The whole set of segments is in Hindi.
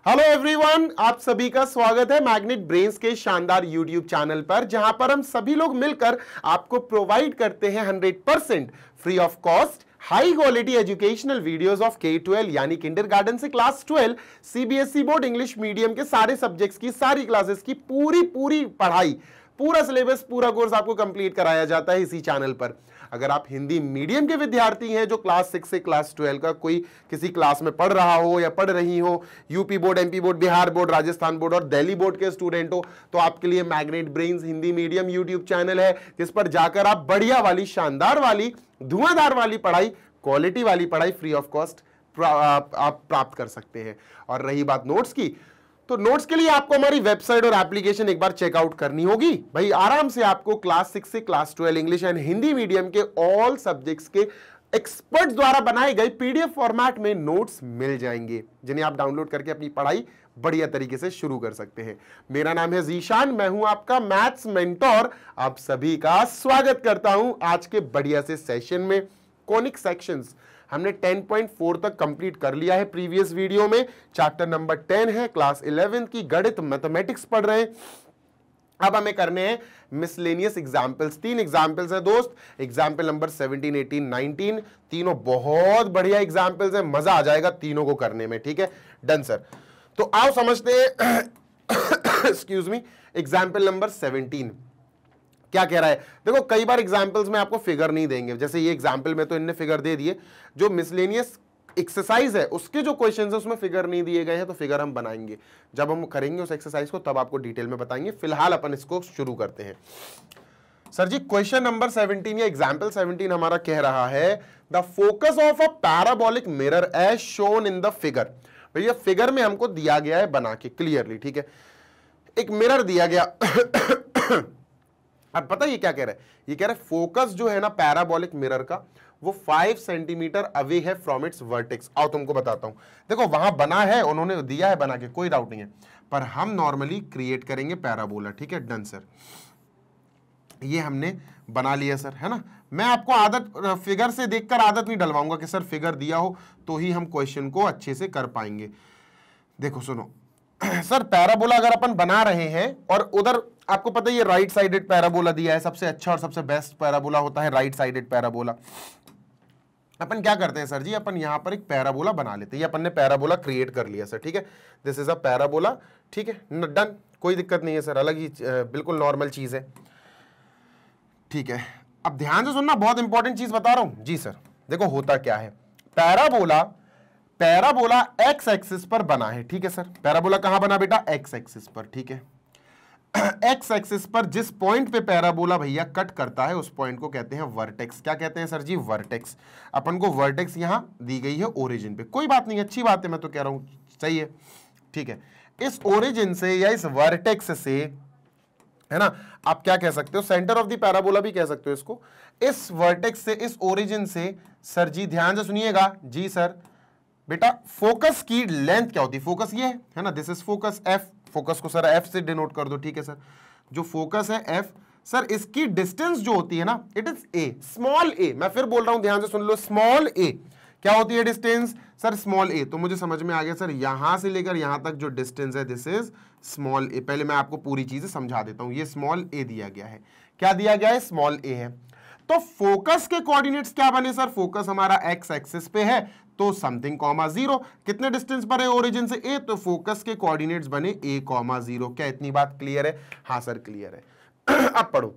हेलो एवरीवन, आप सभी का स्वागत है मैग्नेट ब्रेन्स के शानदार यूट्यूब चैनल पर, जहां पर हम सभी लोग मिलकर आपको प्रोवाइड करते हैं 100% free of cost high quality educational videos of K-12 यानी किंडरगार्टन से class 12 CBSE board English medium के सारे सब्जेक्ट्स की सारी क्लासेस की पूरी पढ़ाई, पूरा सिलेबस, पूरा कोर्स आपको कंप्लीट कराया जाता है इसी चैनल पर। अगर आप हिंदी मीडियम के विद्यार्थी हैं जो क्लास 6 से क्लास 12 का कोई किसी क्लास में पढ़ रहा हो या पढ़ रही हो, UP board, MP board, Bihar board, Rajasthan board और दिल्ली बोर्ड के स्टूडेंट हो, तो आपके लिए magnet brains Hindi medium YouTube channel है, जिस पर जाकर आप बढ़िया वाली, शानदार वाली, धुआंधार वाली पढ़ाई, क्वालिटी वाली पढ़ाई फ्री ऑफ कॉस्ट आप प्राप्त कर सकते हैं। और रही बात नोट्स की, तो नोट्स के लिए आपको हमारी वेबसाइट और एप्लीकेशन एक बार चेकआउट करनी होगी। भाई आराम से आपको क्लास 6 से class 12 English and Hindi medium के ऑल सब्जेक्ट्स के एक्सपर्ट्स द्वारा बनाए गए पीडीएफ फॉर्मेट में नोट्स मिल जाएंगे, जिन्हें आप डाउनलोड करके अपनी पढ़ाई बढ़िया तरीके से शुरू कर सकते हैं। मेरा नाम है जीशान, मैं हूं आपका मैथ्स मेंटोर। आप सभी का स्वागत करता हूं आज के बढ़िया से सेशन में। कॉनिक सेक्शंस हमने 10.4 तक कंप्लीट कर लिया है प्रीवियस वीडियो में। चैप्टर नंबर 10 है, क्लास 11 की गणित मैथमेटिक्स पढ़ रहे हैं। अब हमें करने हैं मिसलेनियस एग्जाम्पल्स। 3 एग्जाम्पल्स है दोस्त, एग्जाम्पल नंबर 17, 18, 19। तीनों बहुत बढ़िया एग्जाम्पल्स हैं, मजा आ जाएगा तीनों को करने में। ठीक है, डन सर। तो आओ समझते हैं एक्सक्यूज मी, एग्जाम्पल नंबर 17 क्या कह रहा है। देखो कई बार एग्जाम्पल्स में आपको फिगर नहीं देंगे, जैसे ये एग्जाम्पल में तो इनने फिगर दे दिए। जो मिसलेनियस एक्सरसाइज है उसके जो क्वेश्चन है उसमें फिगर नहीं दिए गए हैं, तो फिगर हम बनाएंगे जब हम करेंगे उस एक्सरसाइज को, तब आपको डिटेल में बताएंगे। फिलहाल अपन इसको शुरू करते हैं। सर जी क्वेश्चन नंबर 17 या एग्जाम्पल 17 हमारा कह रहा है the focus of a parabolic mirror as shown in the figure. भैया फिगर में हमको दिया गया है बना के क्लियरली, ठीक है, एक मिरर दिया गया अब पता ये क्या कह रहा है, ये कह रहा है फोकस जो है ना पैराबोलिक मिरर का, वो 5 सेंटीमीटर अवे है फ्रॉम इट्स वर्टेक्स। आओ तुमको बताता हूं। देखो वहां बना है, उन्होंने दिया है बना के, कोई डाउट नहीं है, पर हम नॉर्मली क्रिएट करेंगे पैराबोला। ठीक है, डन सर। ये हमने बना लिया सर, है ना। मैं आपको आदत फिगर से देखकर आदत नहीं डलवाऊंगा कि सर फिगर दिया हो तो ही हम क्वेश्चन को अच्छे से कर पाएंगे। देखो सुनो सर, पैराबोला अगर अपन बना रहे हैं और उधर आपको पता है ये राइट साइडेड पैराबोला दिया है, सबसे अच्छा और सबसे बेस्ट पैराबोला होता है राइट साइडेड पैराबोला। अपन क्या करते हैं सर जी, अपन यहां पर एक पैराबोला बना लेते हैं। ये अपन ने पैराबोला क्रिएट कर लिया सर, ठीक है, दिस इज अ पैराबोला। ठीक है, डन, कोई दिक्कत नहीं है सर, अलग ही बिल्कुल नॉर्मल चीज है। ठीक है, अब ध्यान से सुनना, बहुत इंपॉर्टेंट चीज बता रहा हूं जी सर। देखो होता क्या है, पैराबोला एक्स एक्सिस पर बना है। ठीक है सर, पैराबोला कहां बना बेटा, एक्स एक्सिस पर। ठीक है, एक्स एक्सिस पर जिस पॉइंट पे पैराबोला भैया कट करता है उस पॉइंट को कहते हैं वर्टेक्स। क्या कहते हैं सर जी, वर्टेक्स। अपन को वर्टेक्स यहां दी गई है ओरिजिन पे, कोई बात नहीं, अच्छी बात है, मैं तो कह रहा हूं सही है। ठीक है, इस ओरिजिन से या इस वर्टेक्स से, है ना, आप क्या कह सकते हो, सेंटर ऑफ द पैराबोला भी कह सकते हो इसको। इस वर्टेक्स से, इस ओरिजिन से सर जी ध्यान से सुनिएगा जी सर, बेटा फोकस की लेंथ क्या होती है, फोकस ये है ना, this is focus F. Focus को सर एफ से डिनोट कर दो। ठीक है सर, जो फोकस है एफ, सर इसकी डिस्टेंस जो होती है ना, इट इज ए, स्मॉल ए। मैं फिर बोल रहा हूं, ध्यान से सुन लो, स्मॉल ए। क्या होती है डिस्टेंस सर, स्मॉल ए। तो मुझे समझ में आ गया सर, यहां से लेकर यहां तक जो डिस्टेंस है दिस इज स्मॉल ए। पहले मैं आपको पूरी चीजें समझा देता हूं। ये स्मॉल ए दिया गया है, क्या दिया गया है, स्मॉल ए है। तो फोकस के कोऑर्डिनेट्स क्या बने सर, फोकस हमारा एक्स एक्सिस पे है, तो समथिंग कॉमा 0। कितने डिस्टेंस पर है ओरिजिन से, ए, तो फोकस के कोऑर्डिनेट्स बने a कॉमा 0। क्या इतनी बात क्लियर है? हाँ सर क्लियर है। अब पढ़ो,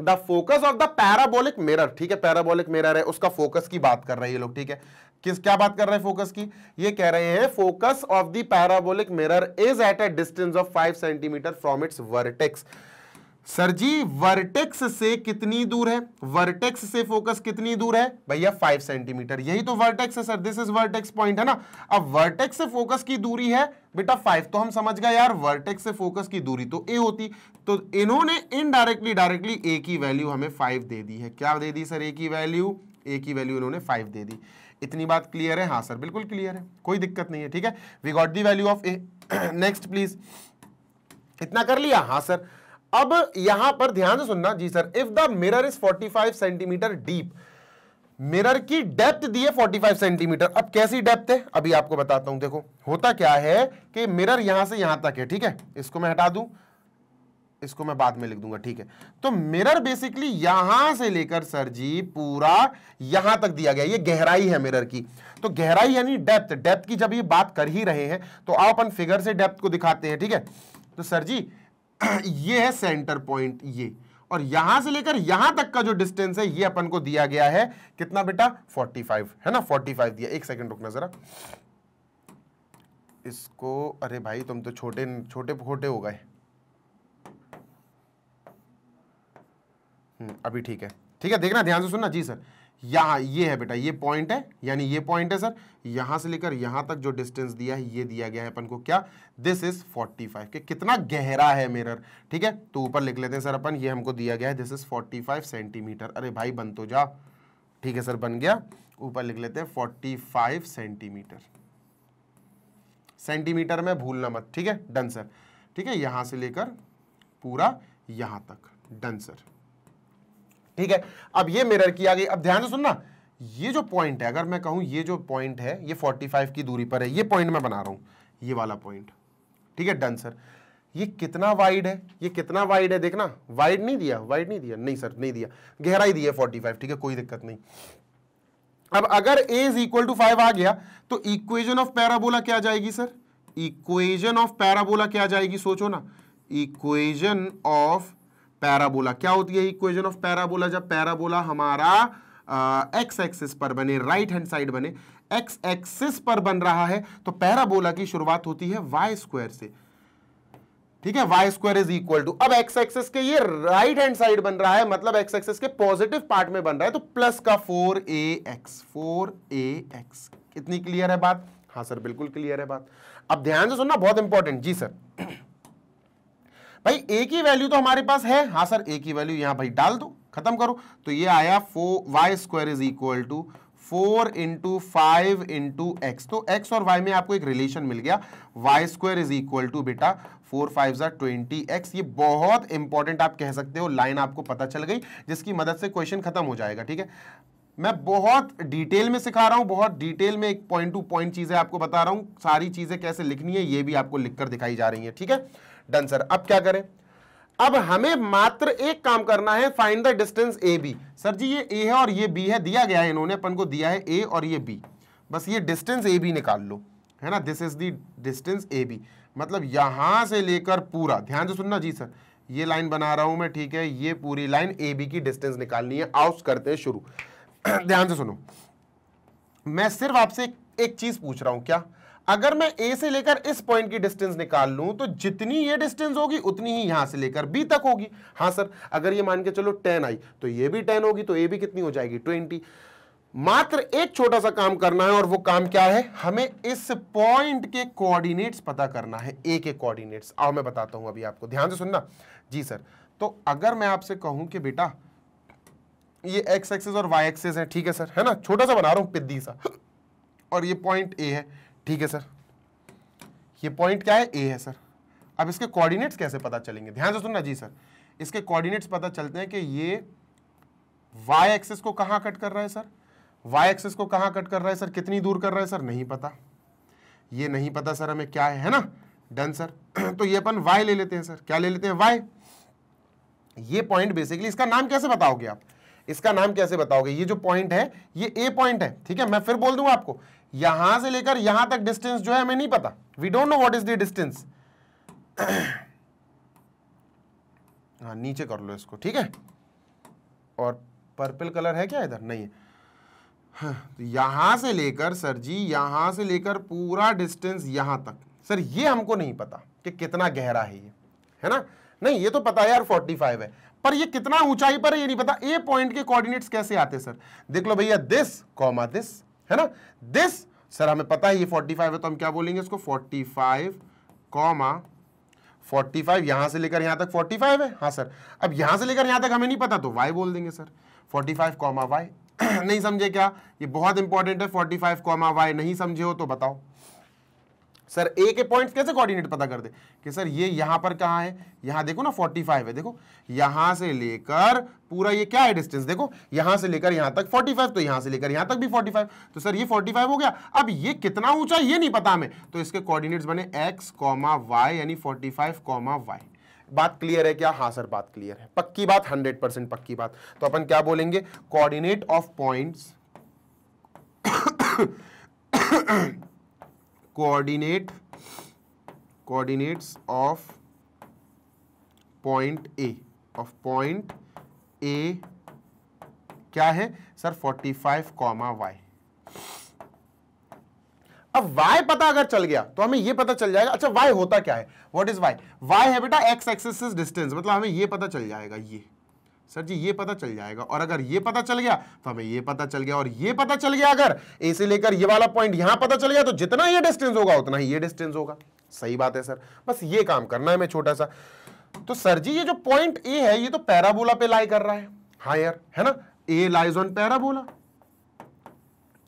the focus of the parabolic mirror. ठीक है, पैराबोलिक मिरर है, उसका फोकस की बात कर रहे हैं ये लोग। ठीक है, क्या बात कर रहे हैं फोकस की, ये कह रहे हैं focus of the parabolic mirror is at a distance of 5 centimetre from its vertex. Sir ji vertex से कितनी दूर है, वर्टेक्स से फोकस कितनी दूर है भैया, 5 सेंटीमीटर। यही तो वर्टेक्स है sir, this is vertex point, है ना। अब वर्टेक्स से फोकस की दूरी है बेटा 5, तो हम समझ गए यार वर्टेक्स से फोकस की दूरी तो ए होती, तो इन्होंने इनडायरेक्टली डायरेक्टली ए की वैल्यू हमें 5 दे दी है। क्या दे दी सर, ए की वैल्यू, ए की वैल्यू इन्होंने 5 दे दी। इतनी बात क्लियर है? हाँ सर बिल्कुल क्लियर है, कोई दिक्कत नहीं है। ठीक है, we got the value of a. Next please, इतना कर लिया? हाँ सर। अब यहां पर ध्यान से सुनना जी sir, if the mirror is 45 centimetre deep, mirror की डेप्थ दी है 45 सेंटीमीटर। अब कैसी डेप्थ है अभी आपको बताता हूं। देखो होता क्या है कि मिरर यहां से यहां तक है, ठीक है, इसको मैं हटा दूं, इसको मैं बाद में लिख दूंगा, ठीक है। तो मिरर बेसिकली यहां से लेकर सर जी पूरा यहां तक दिया गया, ये गहराई है मिरर की। तो गहराई यानी डेप्थ, डेप्थ की जब ये बात कर ही रहे हैं तो आओ अपन फिगर से डेप्थ को दिखाते हैं, ठीक है। तो सर जी ये है सेंटर पॉइंट ये, और यहां से लेकर यहां तक का जो डिस्टेंस है ये अपन को दिया गया है कितना बेटा 45 है ना, 45 दिया। एक सेकंड रुकना जरा इसको, अरे भाई तुम तो छोटे छोटे खोटे हो गए। अभी ठीक है, ठीक है, देखना ध्यान से सुनना जी सर। यहां ये है बेटा, ये पॉइंट है, यानी ये पॉइंट है सर, यहां से लेकर यहां तक जो डिस्टेंस दिया है ये दिया गया है अपन को क्या, दिस इज 45 के कितना गहरा है मिरर, ठीक है। तो ऊपर लिख लेते हैं सर अपन, ये हमको दिया गया है दिस इज 45 सेंटीमीटर। अरे भाई बन तो जा, ठीक है सर बन गया। ऊपर लिख लेते हैं 45 सेंटीमीटर, सेंटीमीटर में भूलना मत, ठीक है, डन सर, ठीक है, यहां से लेकर पूरा यहां तक, डन सर, ठीक है। अब ये मिरर की आ गई। अब ध्यान से सुनना, ये जो पॉइंट है, अगर मैं कहूं ये जो पॉइंट है ये 45 की दूरी पर है, ये पॉइंट मैं बना रहा हूं, ये वाला पॉइंट, ठीक है, डन सर। ये कितना वाइड है, ये कितना वाइड है देखना, वाइड नहीं दिया, वाइड नहीं दिया, नहीं सर नहीं दिया, गहराई दी है 45, ठीक है, कोई दिक्कत नहीं। अब अगर a इज इक्वल टू 5 आ गया तो इक्वेशन ऑफ पैराबोला क्या जाएगी सर, इक्वेशन ऑफ पैराबोला क्या जाएगी, सोचो ना, इक्वेशन ऑफ पैराबोला क्या होती है, इक्वेशन ऑफ पैराबोला, जब पैराबोला हमारा एक्स एक्सिस पर बने, राइट हैंड साइड बने, एक्स एक्सिस पर बन रहा है तो पैराबोला की शुरुआत होती है वाई स्क्वायर से, ठीक है, y square is equal to, अब एक्स एक्सिस के ये राइट हैंड साइड बन रहा है, मतलब एक्स एक्सिस के पॉजिटिव पार्ट में बन रहा है, तो प्लस का 4ax, कितनी क्लियर है बात, हाँ सर बिल्कुल क्लियर है बात। अब ध्यान से सुनना, बहुत इंपॉर्टेंट जी सर, भाई a की वैल्यू तो हमारे पास है, हाँ सर a की वैल्यू यहां भाई डाल दो, खत्म करो, तो ये आया 4y square is equal to 4 into 5 into x, तो x और y में आपको एक रिलेशन मिल गया, y square is equal to बेटा 4 5 20x। ये बहुत इंपॉर्टेंट आप कह सकते हो, लाइन आपको पता चल गई जिसकी मदद से क्वेश्चन खत्म हो जाएगा, ठीक है। मैं बहुत डिटेल में सिखा रहा हूं, बहुत डिटेल में एक पॉइंट टू पॉइंट चीजें आपको बता रहा हूं, सारी चीजें कैसे लिखनी है ये भी आपको लिखकर दिखाई जा रही है, ठीक है, डन सर। अब क्या करें, अब हमें मात्र एक काम करना है, find the distance A B. Sir जी ये ए है और ये बी है, दिया गया है, इन्होंने अपन को दिया है ए और ये बी, बस ये डिस्टेंस ए बी निकाल लो, है ना, this is the distance A B, मतलब यहां से लेकर पूरा, ध्यान से सुनना जी सर, ये लाइन बना रहा हूं मैं, ठीक है, ये पूरी लाइन ए बी की डिस्टेंस निकालनी है। आओ करते हैं शुरू। ध्यान से सुनो, मैं सिर्फ आपसे एक चीज पूछ रहा हूं, क्या, अगर मैं A से लेकर इस पॉइंट की डिस्टेंस निकाल लूं तो जितनी ये डिस्टेंस होगी उतनी ही यहां से लेकर B तक होगी। हाँ सर, अगर ये मान के चलो 10 आई तो ये भी 10 होगी, तो A भी कितनी हो जाएगी 20। मात्र एक छोटा सा काम करना है, और वो काम क्या है, हमें इस पॉइंट के कोऑर्डिनेट्स पता करना है, A के कोऑर्डिनेट्स। आओ मैं बताता हूं अभी आपको, ध्यान से सुनना जी सर। तो अगर मैं आपसे कहूं कि बेटा ये x एक्सिस और y एक्सिस है, ठीक है सर, है ना, छोटा सा बना रहा हूं पिद्दी सा, और ये पॉइंट A है, ठीक है सर, ये पॉइंट क्या है A है सर। अब इसके कोऑर्डिनेट्स कैसे पता चलेंगे, ध्यान से सुनना जी सर, इसके कोऑर्डिनेट्स पता चलते हैं कि ये y एक्सिस को कहां कट कर रहा है सर, y एक्सिस को कहां कट कर रहा है सर, कितनी दूर कर रहा है सर, नहीं पता, ये नहीं पता सर हमें क्या है ना, डन सर। तो ये अपन y ले लेते हैं सर, क्या ले लेते हैं y, ये पॉइंट बेसिकली, इसका नाम कैसे बताओगे आप, इसका नाम कैसे बताओगे, ये जो पॉइंट है ये A पॉइंट है, ठीक है, मैं फिर बोल दूंगा आपको, यहां से लेकर यहां तक डिस्टेंस जो है हमें नहीं पता, we don't know what is the distance. हाँ नीचे कर लो इसको, ठीक है, और पर्पल कलर है क्या इधर, नहीं है, हाँ, तो यहां से लेकर सर जी, यहां से लेकर पूरा डिस्टेंस यहां तक, सर ये हमको नहीं पता कि कितना गहरा है ये, है ना, नहीं ये तो पता है यार 45 है, पर ये कितना ऊंचाई पर है ये नहीं पता। ए पॉइंट के कोऑर्डिनेट्स कैसे आते सर, देख लो भैया, दिस कॉमा दिस, है ना, दिस सर हमें पता है ये 45 है, तो हम क्या बोलेंगे इसको 45 कॉमा 45, यहां से लेकर यहां तक 45 है, हाँ सर। अब यहां से लेकर यहां तक हमें नहीं पता तो y बोल देंगे सर, 45 कॉमा y। नहीं समझे क्या, ये बहुत इंपॉर्टेंट है, 45 कॉमा y, नहीं समझे हो तो बताओ सर ए के पॉइंट्स कैसे कोऑर्डिनेट पता कर दे कि सर ये यहां पर कहां है, यहां देखो ना 45 है, देखो यहां से लेकर पूरा ये क्या है डिस्टेंस, देखो यहां से लेकर यहां तक 45, तो यहां से लेकर यहां तक भी 45, तो सर ये 45 हो गया। अब ये कितना ऊंचा ये नहीं पता हमें, तो इसके कोऑर्डिनेट्स बने x, y यानी 45, y। बात क्लियर है क्या? हाँ सर बात क्लियर है, पक्की बात, 100% पक्की बात। तो अपन क्या बोलेंगे, coordinate of points coordinates of point A क्या है सर 45, y। अब y पता अगर चल गया तो हमें ये पता चल जाएगा, अच्छा y होता क्या है, व्हाट इज y? y है बेटा x एक्सिस डिस्टेंस, मतलब हमें ये पता चल जाएगा, ये सर जी ये पता चल जाएगा, और अगर ये पता चल गया तो हमें ये पता चल गया, और ये पता चल गया अगर ए से लेकर ये वाला पॉइंट यहां पता चल गया, तो जितना ये डिस्टेंस होगा उतना ही ये डिस्टेंस होगा। सही बात है सर, बस ये काम करना है हमें छोटा सा। तो सर जी ये जो पॉइंट ए है ये तो पैराबोला पे लाई कर रहा है, हाँ यार है ना, A lies on parabola,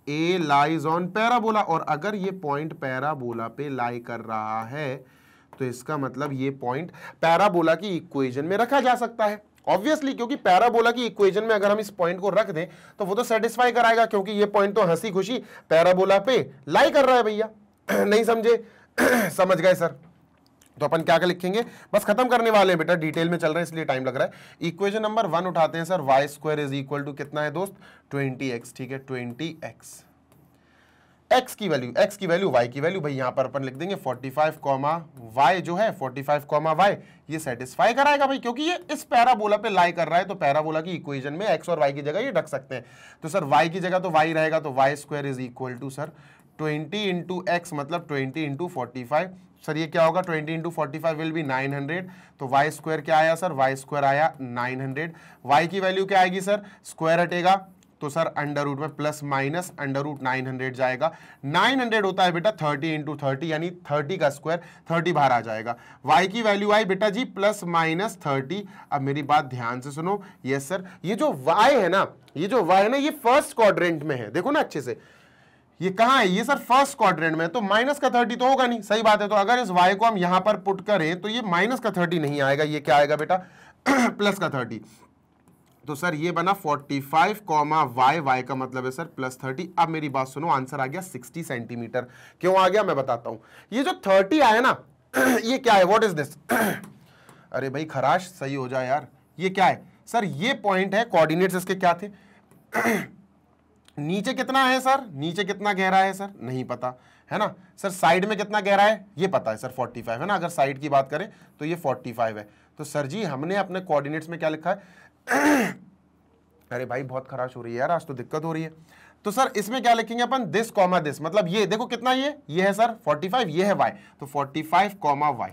A lies on parabola, और अगर ये पॉइंट पैराबोला पे लाई कर रहा है तो इसका मतलब ये पॉइंट पैराबोला की इक्वेशन में रखा जा सकता है, ऑब्वियसली, क्योंकि पैराबोला की इक्वेशन में अगर हम इस पॉइंट को रख दें तो वो तो सेटिस्फाई कराएगा, क्योंकि ये पॉइंट तो हंसी खुशी पैराबोला पे लाई कर रहा है भैया। नहीं समझे? समझ गए सर? तो अपन क्या लिखेंगे, बस खत्म करने वाले हैं बेटा, डिटेल में चल रहे हैं इसलिए टाइम लग रहा है। इक्वेशन नंबर 1 उठाते हैं sir, Y square is equal to कितना है दोस्त, 20x, ठीक है 20x। x की वैल्यू y की वैल्यू, भाई यहां पर अपन लिख देंगे 45, y जो है 45, y ये सेटिस्फाई कराएगा भाई, क्योंकि ये इस पैराबोला पे लाई कर रहा है, तो पैराबोला की इक्वेशन में x और y की जगह ये रख सकते हैं। तो सर y की जगह तो y रहेगा, तो y square is equal to sir 20 into x मतलब 20 इंटू 45। सर ये क्या होगा, 20 इंटू 45 विल बी 900, तो y स्क्वायर क्या आया सर, y स्क्वायर आया 900। y की वैल्यू क्या आएगी सर, स्क्वायर हटेगा तो सर अंडर रूट में प्लस माइनस अंडर रूट 900 जाएगा, 900 होता है बेटा 30 इंटू 30 यानी 30 का स्क्वायर, 30 बाहर आ जाएगा। y की वैल्यू आई बेटा जी प्लस माइनस 30। अब मेरी बात ध्यान से सुनो, यस सर ये जो y है ना, ये फर्स्ट क्वाड्रेंट में है, देखो ना अच्छे से, ये कहां है, ये सर फर्स्ट क्वाड्रेंट में, तो माइनस का 30 तो होगा नहीं, सही बात है। तो अगर इस y को हम यहां पर पुट करें तो ये माइनस का 30 नहीं आएगा, ये क्या आएगा बेटा प्लस का 30। तो सर ये बना 45, y का मतलब है सर प्लस 30। अब मेरी बात सुनो, आंसर आ गया 60 सेंटीमीटर। क्यों आ गया मैं बताता हूं, ये जो 30 आया ना ये क्या है, व्हाट इज दिस अरे भाई खराश सही हो जाए यार, ये क्या है सर, ये पॉइंट है, कोऑर्डिनेट्स इसके क्या थे नीचे कितना है सर, नीचे कितना गहरा है सर, नहीं पता है ना सर, साइड में कितना गहरा है ये पता है सर 45 है ना, अगर साइड की बात करें तो ये 45 है। तो सर जी हमने अपने कोऑर्डिनेट्स में क्या लिखा है अरे भाई बहुत खराश हो रही है यार, आज तो दिक्कत हो रही है। तो सर इसमें क्या लिखेंगे अपन, दिस कॉमा दिस, मतलब ये देखो कितना, ये है सर 45, ये है y, तो 45, y,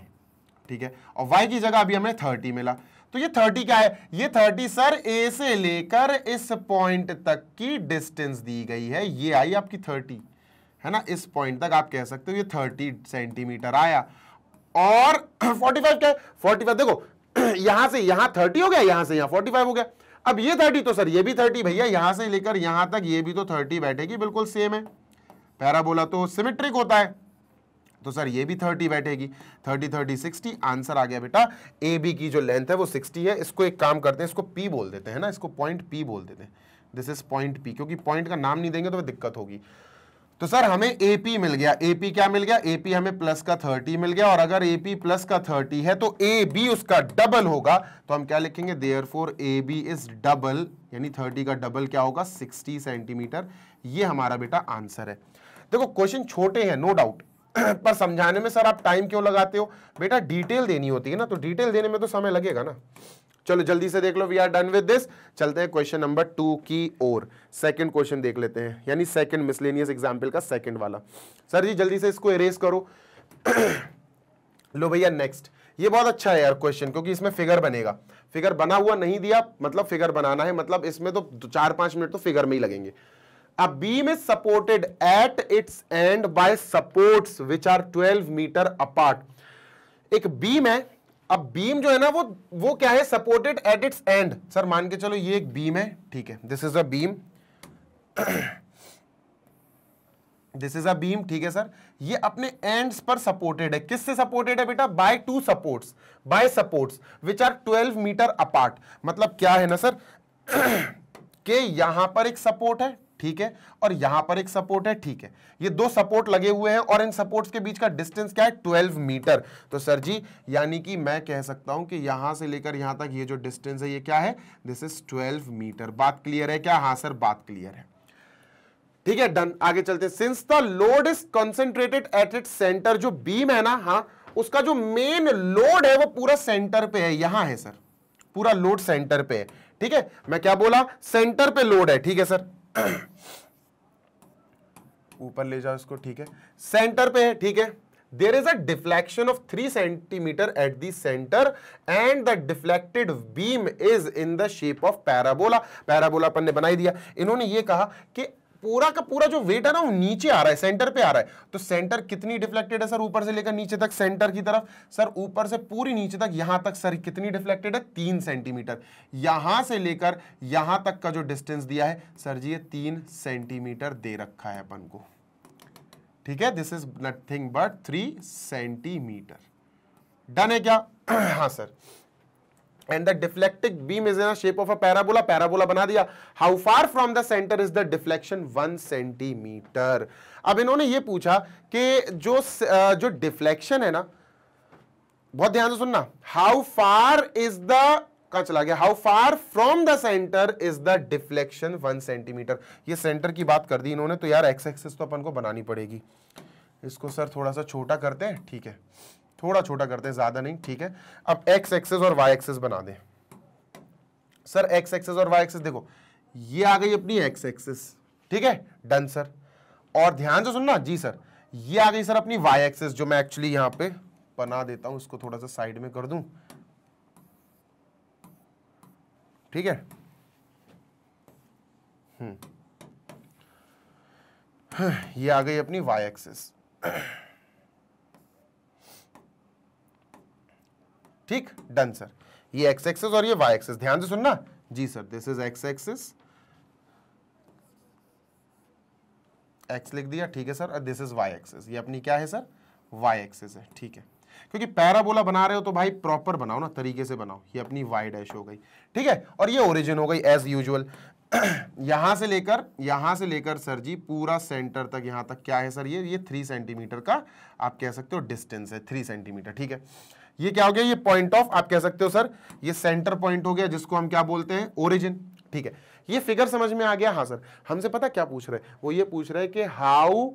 ठीक है, और y की जगह अभी हमें 30 मिला। तो ये 30 क्या है, ये 30 सर a से लेकर इस पॉइंट तक की डिस्टेंस दी गई है, ये आई आपकी 30 है ना, इस पॉइंट तक आप कह सकते हो ये 30 सेंटीमीटर आया। और 45 क्या है, 45 देखो यहां से यहां 30 हो गया, यहां से यहां 45 हो गया। अब ये 30 तो सर ये भी 30 भैया, यहां से लेकर यहां तक ये भी तो 30 बैठेगी, बिल्कुल सेम है, पैराबोला तो सिमेट्रिक होता है, तो सर ये भी 30 बैठेगी, 30 30 60। आंसर आ गया बेटा, ए बी की जो लेंथ है वो 60 है। इसको एक काम करते हैं, इसको पी बोल देते हैं ना, इसको पॉइंट पी बोल देते हैं, दिस इज पॉइंट पी, क्योंकि पॉइंट का नाम नहीं देंगे तो दिक्कत होगी। तो सर हमें AP मिल गया, AP क्या मिल गया, AP हमें प्लस का 30 मिल गया, और अगर AP प्लस का 30 है तो AB उसका डबल होगा, तो हम क्या लिखेंगे, देयरफॉर AB इज डबल, यानी 30 का डबल क्या होगा 60 सेंटीमीटर। ये हमारा बेटा आंसर है। देखो क्वेश्चन छोटे हैं नो डाउट पर समझाने में सर आप टाइम क्यों लगाते हो, बेटा डिटेल देनी होती है ना, तो डिटेल देने में तो समय लगेगा ना। चलो जल्दी से देख लो, we are done with this. चलते हैं क्वेश्चन नंबर 2 की ओर, सेकंड क्वेश्चन देख लेते हैं, यानी सेकंड मिसलेनियस एग्जाम्पल का सेकंड वाला। सर जी जल्दी से इसको इरेज करो लो भैया नेक्स्ट। ये बहुत अच्छा है यार क्वेश्चन, क्योंकि इसमें फिगर बनेगा, फिगर बना हुआ नहीं दिया मतलब फिगर बनाना है, मतलब इसमें तो 4-5 मिनट तो फिगर में ही लगेंगे। A beam is supported at its end by supports which are 12 metre apart। एक बीम है, अब बीम जो है ना वो क्या है, supported at its end. Sir मान के चलो ये एक बीम है, ठीक है, this is a beam, this is a beam, ठीक है सर, ये अपने एंड्स पर सपोर्टेड है। किससे सपोर्टेड है बेटा? By two supports, by supports which are 12 metre apart. मतलब क्या है ना सर कि यहां पर एक सपोर्ट है, ठीक है, और यहां पर एक सपोर्ट है, ठीक है, ये दो सपोर्ट लगे हुए हैं और इन सपोर्ट्स के बीच का डिस्टेंस क्या है? 12 मीटर। तो सर जी यानी कि मैं कह सकता हूं कि यहां से लेकर यहां तक ये जो डिस्टेंस है ये क्या है? This is 12 metre. बात क्लियर है क्या? हाँ सर बात क्लियर है, ठीक है, डन। आगे चलते हैं। Since the load is concentrated at its centre, जो बीम है ना, हाँ, उसका जो मेन लोड है वो पूरा सेंटर पे है, यहां है सर, पूरा लोड सेंटर पे है, ठीक है। मैं क्या बोला? सेंटर पे लोड है, ठीक है सर ऊपर ले जाओ इसको, ठीक है, सेंटर पे है, ठीक है। There is a deflection of 3 centimetre at the centre and the deflected beam is in the shape of parabola. Parabola अपन ने बनाई दिया। इन्होंने ये कहा कि पूरा का पूरा जो वेट है ना वो नीचे आ रहा है, सेंटर पे आ रहा है। तो सेंटर कितनी डिफ्लेक्टेड है सर? ऊपर से लेकर नीचे तक, सेंटर की तरफ सर, ऊपर से पूरी नीचे तक, यहां तक सर कितनी डिफ्लेक्टेड है? 3 सेंटीमीटर। यहां से लेकर यहां तक का जो डिस्टेंस दिया है सर जी, ये 3 सेंटीमीटर दे रखा है अपन को, ठीक है। This is nothing but 3 centimetre. Done है क्या? हाँ sir. And the deflecting beam is in a shape of a parabola. Parabola बना दिया। How far from the centre is the deflection? 1 centimetre. अब इन्होंने ये पूछा कि जो डिफ्लेक्शन है ना, बहुत ध्यान से सुनना, हाउ फार इज द, कहां चला गया? How far from the centre is the deflection 1 centimetre. ये सेंटर की बात कर दी इन्होंने, तो यार एक्स एक्सिस तो अपन को बनानी पड़ेगी। इसको सर थोड़ा सा छोटा करते हैं, ठीक है, थोड़ा छोटा करते हैं, ज्यादा नहीं, ठीक है। अब एक्स एक्सिस और वाई एक्सिस बना दें सर। एक्स एक्सिस और वाई एक्सिस देखो, ये आ गई अपनी एक्स एक्सिस, ठीक है, डन सर। और ध्यान से सुनना जी सर, ये आ गई सर अपनी वाई एक्सिस, जो मैं एक्चुअली यहां पे बना देता हूं, इसको थोड़ा सा साइड में कर दूं, ठीक है। ये आ गई अपनी वाई एक्सिस, ठीक, डन सर। ये एक्स एक्सिस और ये वाई एक्सिस, ध्यान से सुनना जी sir. This is X axis, X लिख दिया, ठीक है सर। और दिस इज वाई एक्सिस, ये अपनी क्या है सर? वाई एक्सिस है, ठीक है। क्योंकि पैराबोला बना रहे हो तो भाई प्रॉपर बनाओ ना, तरीके से बनाओ। ये अपनी वाई डैश हो गई, ठीक है, और ये ओरिजिन हो गई एज यूजुअल। यहां से लेकर सर जी पूरा सेंटर तक, यहां तक क्या है सर? ये 3 सेंटीमीटर का आप कह सकते हो डिस्टेंस है, 3 सेंटीमीटर, ठीक है। ये क्या हो गया? ये पॉइंट ऑफ, आप कह सकते हो सर, ये सेंटर पॉइंट हो गया, जिसको हम क्या बोलते हैं? ओरिजिन, ठीक है। ये फिगर समझ में आ गया? हाँ सर। हमसे पता क्या पूछ रहे हैं? वो ये पूछ रहे हैं कि how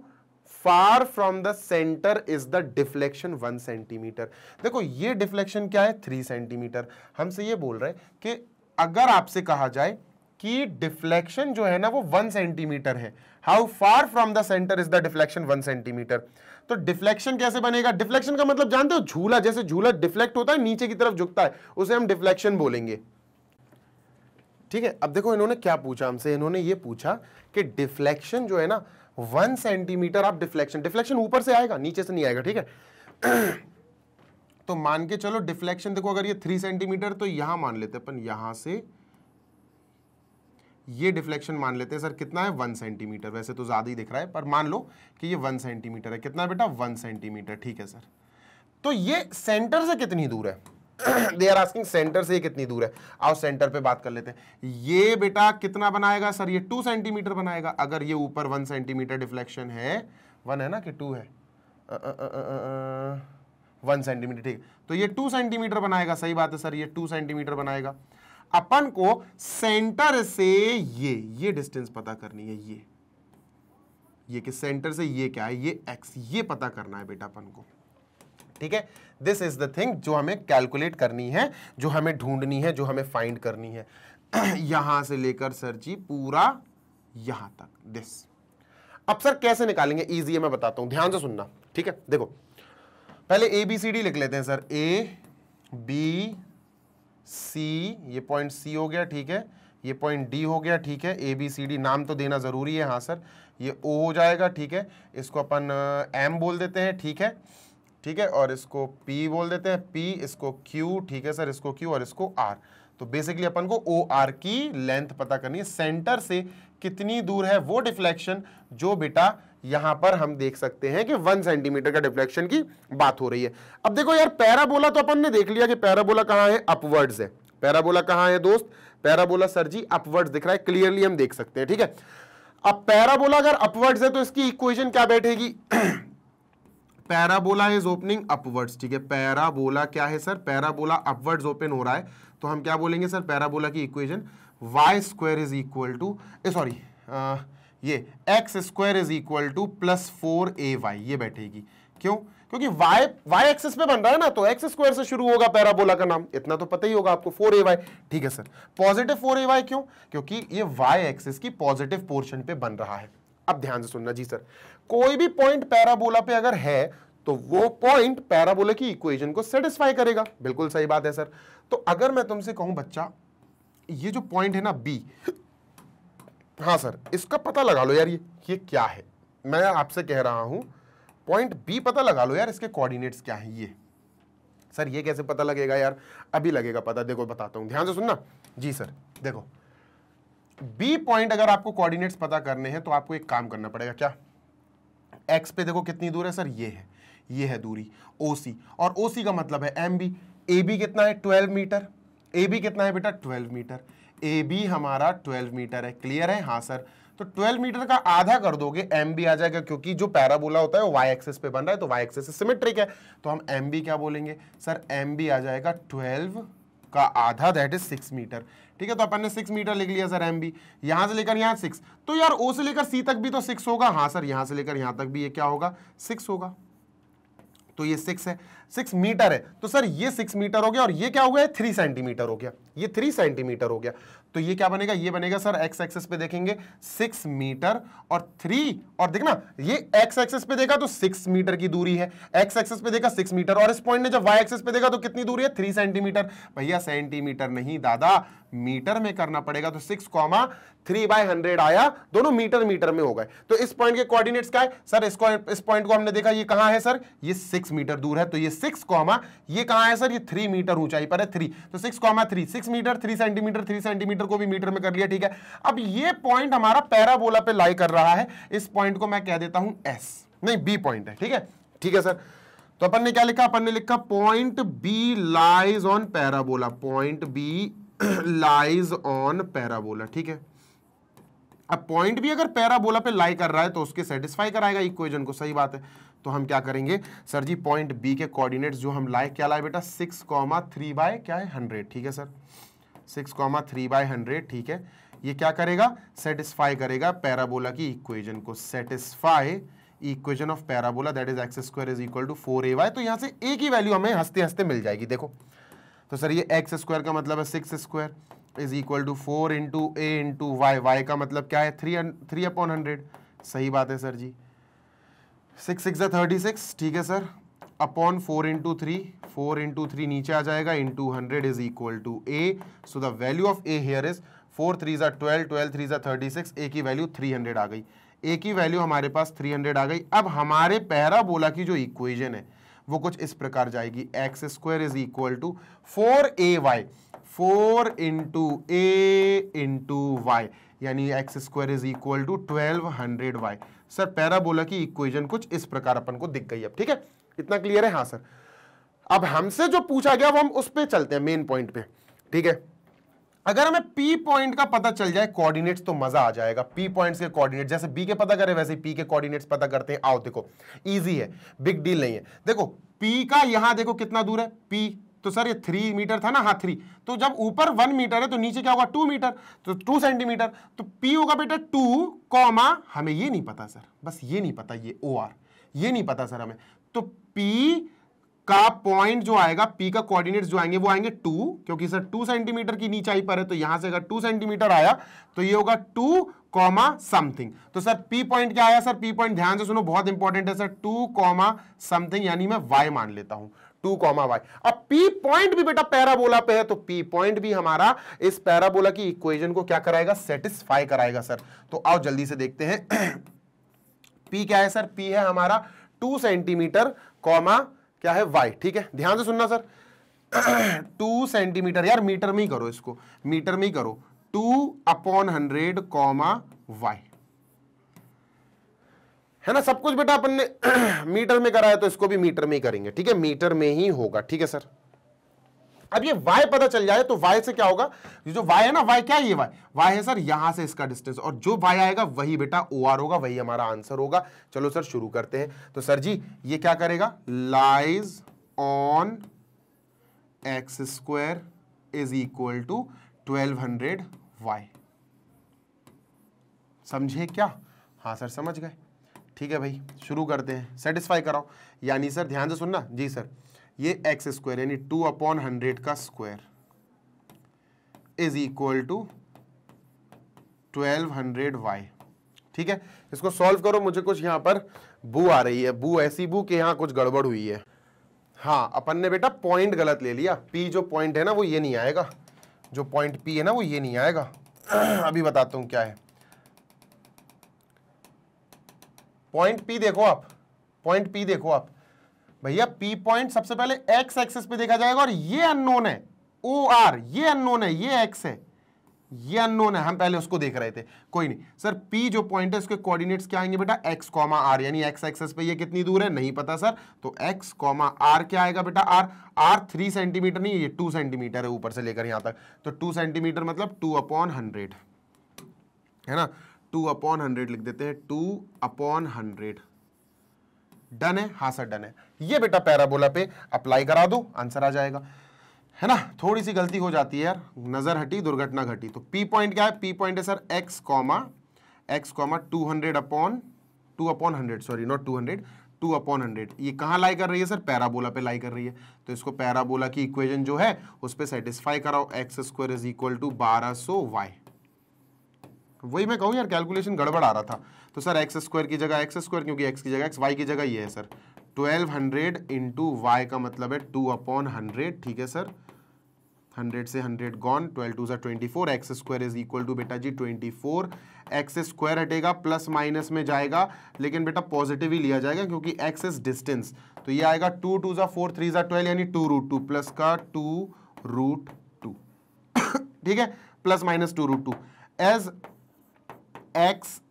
far from the centre is the deflection 1 centimetre. देखो ये डिफ्लेक्शन क्या है? 3 सेंटीमीटर। हमसे ये बोल रहे हैं कि अगर आपसे कहा जाए कि डिफ्लेक्शन जो है ना वो 1 सेंटीमीटर है, how far from the centre is the deflection 1 centimetre, तो डिफ्लेक्शन कैसे बनेगा? डिफ्लेक्शन का मतलब जानते हो? झूला, जैसे झूला डिफ्लेक्ट होता है, नीचे की तरफ झुकता है, उसे हम डिफ्लेक्शन बोलेंगे, ठीक है। अब देखो इन्होंने क्या पूछा हमसे, इन्होंने ये पूछा कि डिफ्लेक्शन जो है ना 1 सेंटीमीटर, आप डिफ्लेक्शन ऊपर से आएगा, नीचे से नहीं आएगा, ठीक है। तो मान के चलो डिफ्लेक्शन देखो, अगर ये 3 सेंटीमीटर, तो यहां मान लेते अपन, यहां से ये डिफ्लेक्शन मान लेते हैं सर, कितना है? 1 सेंटीमीटर। वैसे तो ज्यादा ही दिख रहा है, पर मान लो कि ये 1 सेंटीमीटर है। कितना बेटा? 1 सेंटीमीटर, ठीक है सर। तो ये सेंटर से कितनी दूर है? दे आर आस्किंग सेंटर से ये कितनी दूर है। आओ सेंटर पे बात कर लेते हैं। ये बेटा कितना बनाएगा सर? ये 2 सेंटीमीटर बनाएगा। अगर ये ऊपर 1 सेंटीमीटर डिफ्लेक्शन है, 1 है ना कि 2 है? 1 सेंटीमीटर, ठीक है। तो ये 2 सेंटीमीटर बनाएगा, सही बात है सर, ये 2 सेंटीमीटर बनाएगा। अपन को सेंटर से ये डिस्टेंस पता करनी है, ये कि सेंटर से ये क्या है? ये x, ये पता करना है बेटा अपन को, ठीक है। दिस इज द थिंग जो हमें कैलकुलेट करनी है, जो हमें ढूंढनी है, जो हमें फाइंड करनी है। यहां से लेकर सर जी पूरा यहां तक, दिस। अब सर कैसे निकालेंगे? इजी है, मैं बताता हूं, ध्यान से सुनना, ठीक है। देखो पहले ABCD लिख लेते हैं सर। A B C, ये पॉइंट C हो गया, ठीक है, ये पॉइंट D हो गया, ठीक है। ABCD नाम तो देना जरूरी है, हाँ सर। ये O हो जाएगा, ठीक है, इसको अपन M बोल देते हैं, ठीक है, ठीक है, और इसको P बोल देते हैं, P, इसको Q, ठीक है सर, इसको Q और इसको R। तो बेसिकली अपन को OR की लेंथ पता करनी है, सेंटर से कितनी दूर है वो डिफ्लेक्शन जो बेटा यहां पर हम देख सकते हैं कि 1 सेंटीमीटर का डिफ्लेक्शन की बात हो रही है। अब देखो यार, पैराबोला तो अपन ने देख लिया कि पैराबोला कहां है, अपवर्ड्स है। पैराबोला कहां है दोस्त, पैराबोला सर जी अपवर्ड्स दिख रहा है, क्लियरली हम देख सकते हैं, ठीक है। अब पैराबोला अगर अपवर्ड्स है तो इसकी इक्वेशन क्या बैठेगी पैराबोला इज ओपनिंग अपवर्ड्स, ठीक है। पैराबोला क्या है सर, पैराबोला अपवर्ड्स ओपन हो रहा है, तो हम क्या बोलेंगे सर, पैराबोला की equation Y square is equal to, sorry ये X square is equal to plus 4ay, ये बैठेगी। क्यों, क्योंकि y एक्सिस पे बन रहा है ना, तो एक्स स्क्वायर से शुरू होगा पैराबोला का नाम, इतना तो पता ही होगा आपको, 4ay, ठीक है सर। पॉजिटिव 4ay क्यों, क्योंकि ये y एक्सिस की पॉजिटिव पोर्शन पे बन रहा है। अब ध्यान से सुनना जी सर, कोई भी पॉइंट पैराबोला पे अगर है तो वो पॉइंट पैराबोला की इक्वेशन को सेटिस्फाई करेगा, बिल्कुल सही बात है सर। तो अगर मैं तुमसे कहूं बच्चा, ये जो पॉइंट है ना बी, हाँ सर, इसका पता लगा लो यार, ये क्या है, मैं आपसे कह रहा हूं पॉइंट बी पता लगा लो यार, इसके कोऑर्डिनेट्स क्या हैं। ये सर ये कैसे पता लगेगा यार, अभी लगेगा पता, देखो बताता हूं, ध्यान से सुनना जी सर। देखो बी पॉइंट अगर आपको कोऑर्डिनेट्स पता करने हैं तो आपको एक काम करना पड़ेगा, क्या, एक्स पे देखो कितनी दूर है सर, ये है दूरी OC, और OC का मतलब है MB। AB कितना है, 12 मीटर। AB कितना है बेटा, 12 मीटर। AB हमारा 12 मीटर है, क्लियर है, हाँ सर। तो 12 मीटर का आधा कर दोगे MB आ जाएगा, क्योंकि जो पैराबोला होता है वो y एक्सिस पे बन रहा है, तो y एक्सिस से सिमेट्रिक है, तो हम MB क्या बोलेंगे सर, MB आ जाएगा 12 का आधा, दैट इज 6 मीटर, ठीक है। तो अपन ने 6 मीटर लिख लिया सर MB, यहां से लेकर यहां 6, तो यार O से लेकर C तक भी तो 6 होगा, हाँ सर, यहां से लेकर यहां तक भी ये क्या होगा, 6 होगा, तो ये 6 है, 6 मीटर है, तो सर ये 6 मीटर हो गया, और ये क्या हो गया, 3 सेंटीमीटर हो गया, ये 3 सेंटीमीटर हो गया। तो ये क्या बनेगा, ये बनेगा सर एक्स एक्सिस पे देखेंगे 6 मीटर और 3, और देखना ये एक्स एक्सिस पे देखा तो 6 मीटर की दूरी है, एक्स एक्सिस पे देखा 6 मीटर, और इस पॉइंट ने जब वाई एक्सिस पे देखा तो कितनी दूरी है, 3 सेंटीमीटर। भैया सेंटीमीटर नहीं दादा, मीटर में करना पड़ेगा, तो 6,3/100 आया, दोनों मीटर मीटर में हो गए। तो इस पॉइंट के कोऑर्डिनेट्स क्या है सर, इस पॉइंट को हमने देखा ये कहां है सर, ये 6 मीटर दूर है, तो ये 6, ये कहां है सर, ये 3 मीटर ऊंचाई पर है, 3, तो 6,3, 6 मीटर, 3 सेंटीमीटर, 3 सेंटीमीटर को भी मीटर में कर लिया, ठीक है। अब ये पॉइंट हमारा पैराबोला पे लाई कर रहा है, इस पॉइंट को मैं कह देता हूं S, नहीं B पॉइंट है, ठीक है, ठीक है सर। तो अपन ने क्या लिखा, अपन ने लिखा point B lies on parabola, point B lies on parabola, ठीक है। अब पॉइंट भी अगर पैराबोला पे लाई कर रहा है तो उसके सेटिस्फाई कराएगा इक्वेशन को, सही बात है। तो हम क्या करेंगे सर जी, पॉइंट बी के कोऑर्डिनेट्स जो हम लाए, क्या लाए बेटा, 6,3 क्या है 100, ठीक है सर, 6,3/100, ठीक है। ये क्या करेगा, सेटिस्फाई करेगा पैराबोला की इक्वेशन को, satisfy equation of parabola, that is x square is equal to 4ay। तो यहां से ए की वैल्यू हमें हंसते हंसते मिल जाएगी, देखो। तो सर ये एक्स स्क्वायर का मतलब है 6 square is equal to 4 into A into y, y का मतलब क्या है 3/100, सही बात है सर जी। 6 6 36, ठीक है सर, अपॉन 4 इंटू 3, 4 इंटू 3 नीचे आ जाएगा, into 100 is equal to a. So the value of a here is 4 3 12, 12 3 36, a की वैल्यू 300 आ गई, ए की वैल्यू हमारे पास 300 आ गई। अब हमारे पैराबोला की जो इक्वेशन है वो कुछ इस प्रकार जाएगी, X square is equal to 4ay, 4 into A into Y, यानी X square is equal to 1200y। Sir parabola की इक्वेशन कुछ इस प्रकार अपन को दिख गई अब, ठीक है, इतना क्लियर है, हाँ सर। अब हमसे जो पूछा गया वो हम उस पे चलते हैं, मेन पॉइंट पे, ठीक है। अगर हमें पी पॉइंट का पता चल जाए कोऑर्डिनेट्स तो मजा आ जाएगा। पी पॉइंट्स के कोऑर्डिनेट्स जैसे बी के पता करें वैसे पी के कोऑर्डिनेट्स पता करते हैं। आओ देखो, इजी है, बिग डील नहीं है। देखो पी का यहां देखो कितना दूर है, पी तो सर ये 3 मीटर था ना, हाँ 3, तो जब ऊपर 1 मीटर है तो नीचे क्या होगा 2 मीटर, तो 2 सेंटीमीटर, तो पी होगा बेटा 2, हमें ये नहीं पता सर, बस ये नहीं पता, ये OR ये नहीं पता सर हमें। तो पी का पॉइंट जो आएगा, पी का कोऑर्डिनेट्स जो आएंगे वो आएंगे 2, क्योंकि सर 2 सेंटीमीटर की नीचाई पर है, तो यहां से अगर 2 सेंटीमीटर आया तो ये होगा 2, समथिंग। तो सर पी पॉइंट क्या आया सर, पी पॉइंट ध्यान से सुनो, बहुत इंपॉर्टेंट है सर, 2, समथिंग, यानी मैं y मान लेता हूं, 2, y। अब पी पॉइंट भी बेटा पैराबोला पे है, तो पी पॉइंट भी हमारा इस पैराबोला की इक्वेशन को क्या कराएगा, सेटिस्फाई कराएगा सर। तो आओ जल्दी से देखते हैं पी क्या है सर, पी है हमारा 2 सेंटीमीटर, क्या है y, ठीक है, ध्यान से सुनना सर 2 सेंटीमीटर, यार मीटर में ही करो इसको, मीटर में ही करो, 2/100, y है ना। सब कुछ बेटा अपन ने मीटर में करा है तो इसको भी मीटर में ही करेंगे, ठीक है, मीटर में ही होगा, ठीक है सर। अब ये y पता चल जाए तो y से क्या होगा, ये जो y है ना, y क्या है, ये y है सर यहां से इसका डिस्टेंस, और जो y आएगा वही बेटा OR होगा, वही हमारा आंसर होगा। चलो सर शुरू करते हैं। तो सर जी ये क्या करेगा, lies on x square is equal to 1200 y। समझे क्या? हाँ सर समझ गए, ठीक है भाई शुरू करते हैं, सेटिस्फाई कराओ। यानी सर ध्यान से सुनना जी सर, ये x स्क्वायर यानी 2/100 का square is equal to 1200 y, ठीक है। इसको सॉल्व करो। मुझे कुछ यहां पर बू आ रही है, बू ऐसी बू कि यहां कुछ गड़बड़ हुई है। हाँ अपन ने बेटा पॉइंट गलत ले लिया, p जो पॉइंट है ना वो ये नहीं आएगा, जो पॉइंट p है ना वो ये नहीं आएगा। अभी बताता हूं क्या है पॉइंट p। देखो आप पॉइंट p देखो आप भैया, P पॉइंट सबसे पहले x एक्सिस पे देखा जाएगा, और ये अननोन है OR, ये अननोन है, ये x है, ये अननोन है, हम पहले उसको देख रहे थे, कोई नहीं सर। P जो पॉइंट है उसके कोऑर्डिनेट्स क्या आएंगे बेटा, x, r, यानी x एक्सिस पे ये कितनी दूर है नहीं पता सर, तो x, r क्या आएगा बेटा, r 3 सेंटीमीटर नहीं, ये 2 सेंटीमीटर है ऊपर से लेकर यहां तक, तो 2 सेंटीमीटर मतलब 2/100 है ना, 2/100 लिख देते हैं, 2/100। डन है, हाँ सर डन है। ये बेटा पैराबोला पे अप्लाई करा दो, आंसर आ जाएगा, है ना। थोड़ी सी गलती हो जाती है यार, नजर हटी दुर्घटना घटी। तो P पॉइंट क्या है, P पॉइंट है सर x, 200/100 सॉरी नॉट 200, 2/100। ये कहाँ लाई कर रही है सर, पैराबोला पे लाई कर रही है। तो इसको पैराबोला की इक्वेशन जो है उस पर सेटिस्फाई कराओ, x square is equal to 1200 y। वही मैं कहूँ यार, कैलकुलेशन गड़बड़ आ रहा था। तो सर x स्क्वायर की जगह x स्क्वायर, क्योंकि x की जगह x, y की जगह ये है सर 1200 इंटू y का मतलब है 2/100, ठीक है सर। 100 से 100 gone, 12 2 24, x square is equal to बेटा जी 24। x स्क्वायर हटेगा, प्लस माइनस में जाएगा, लेकिन बेटा पॉजिटिव ही लिया जाएगा क्योंकि x इज डिस्टेंस। तो ये आएगा 2 2 4 3 12 यानी 2√2 प्लस का 2√2, ठीक है, plus minus 2√2। As x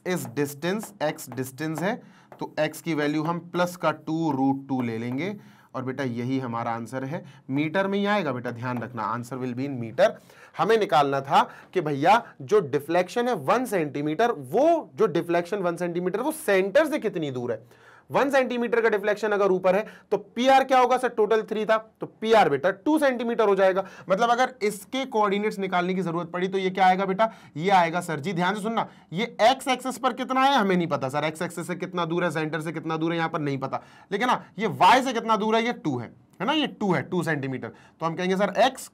is distance, x distance है तो x की वैल्यू हम प्लस का 2√2 ले लेंगे, और बेटा यही हमारा आंसर है। मीटर में ही आएगा बेटा, ध्यान रखना, answer will be in metre. हमें निकालना था कि भैया जो डिफ्लेक्शन है 1 सेंटीमीटर, वो जो डिफ्लेक्शन 1 सेंटीमीटर वो सेंटर से कितनी दूर है। 1 सेंटीमीटर का डिफ्लेक्शन अगर ऊपर है तो PR क्या होगा सर, टोटल 3 था तो PR बेटा 2 सेंटीमीटर हो जाएगा। मतलब अगर इसके कोऑर्डिनेट्स निकालने की जरूरत पड़ी तो ये क्या आएगा बेटा, ये आएगा सर जी, ध्यान से सुनना, ये x एक्सिस पर कितना है हमें नहीं पता सर, x एक्सिस से कितना दूर है, सेंटर से कितना दूर है यहां पर नहीं पता, लेकिन ना ये y से कितना दूर है, ये 2 है ना, ये 2 है, 2 सेंटीमीटर। तो हम कहेंगे sir x,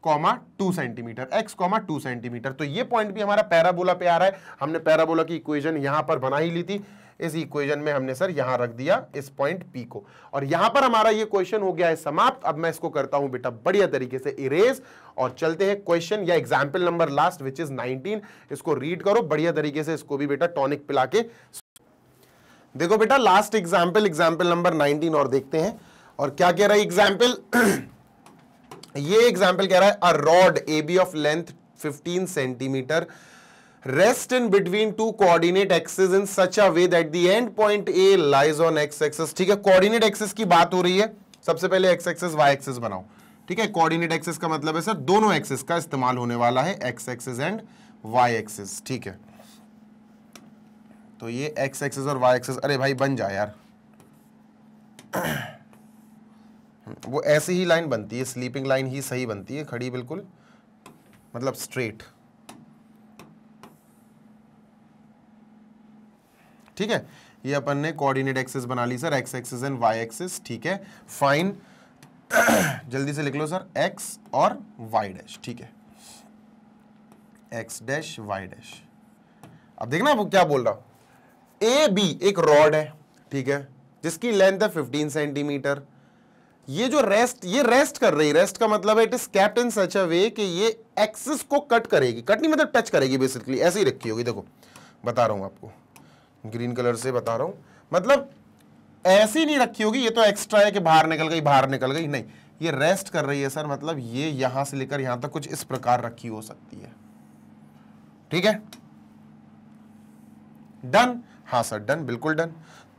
2 centimetre, x, 2 centimetre. तो ये पॉइंट भी हमारा पैराबोला पे आ रहा है। हमने पैराबोला की इक्वेशन यहां पर बना ही ली थी, इस इक्वेशन में हमने सर यहां रख दिया इस पॉइंट P को, और यहां पर हमारा ये क्वेश्चन हो गया है समाप्त। अब मैं इसको करता हूं बेटा बढ़िया तरीके से इरेज, और चलते हैं क्वेश्चन या example number last which is 19। इसको रीड करो बढ़िया तरीके से, इसको भी बेटा टॉनिक पिला के देखो बेटा। लास्ट एग्जाम्पल नंबर 19 और देखते हैं, और क्या कह रहा है एग्जाम्पल। ये एग्जाम्पल कह रहा है a rod AB of length 15 centimetre rest in between two coordinate axes in such a way that the end point A lies on x axis। ठीक है, कोऑर्डिनेट एक्सिस की बात हो रही है। सबसे पहले x एक्सिस y एक्सिस बनाओ, ठीक है। कोऑर्डिनेट एक्सिस का मतलब है सर दोनों एक्सिस का इस्तेमाल होने वाला है, x axis and y axis, ठीक है। तो ये x एक्सिस और y एक्सिस, अरे भाई बन जाए यार, वो ऐसी ही लाइन बनती है, स्लीपिंग लाइन ही सही बनती है, खड़ी बिल्कुल मतलब स्ट्रेट, ठीक है। ये अपन ने कोऑर्डिनेट एक्सिस बना ली sir, x axis and y axis, ठीक है फाइन। जल्दी से लिख लो सर x और y डैश, ठीक है, x डैश y डैश। अब देखना वो क्या बोल रहा हूं, AB एक रॉड है, ठीक है, जिसकी लेंथ है 15 सेंटीमीटर। ये जो रेस्ट कर रही, रेस्ट का मतलब है it is kept in such a वे कि ये एक्सिस को कट करेगी, कट नहीं मतलब टच करेगी, बेसिकली ऐसे ही रखी होगी। देखो बता रहा हूं आपको, ग्रीन कलर से बता रहा हूं, मतलब ऐसी नहीं रखी होगी, ये तो एक्स्ट्रा है कि बाहर निकल गई, नहीं, ये रेस्ट कर रही है सर, मतलब ये यहां से लेकर यहां तक कुछ इस प्रकार रखी हो सकती है, ठीक है डन। हाँ सर डन, बिल्कुल डन।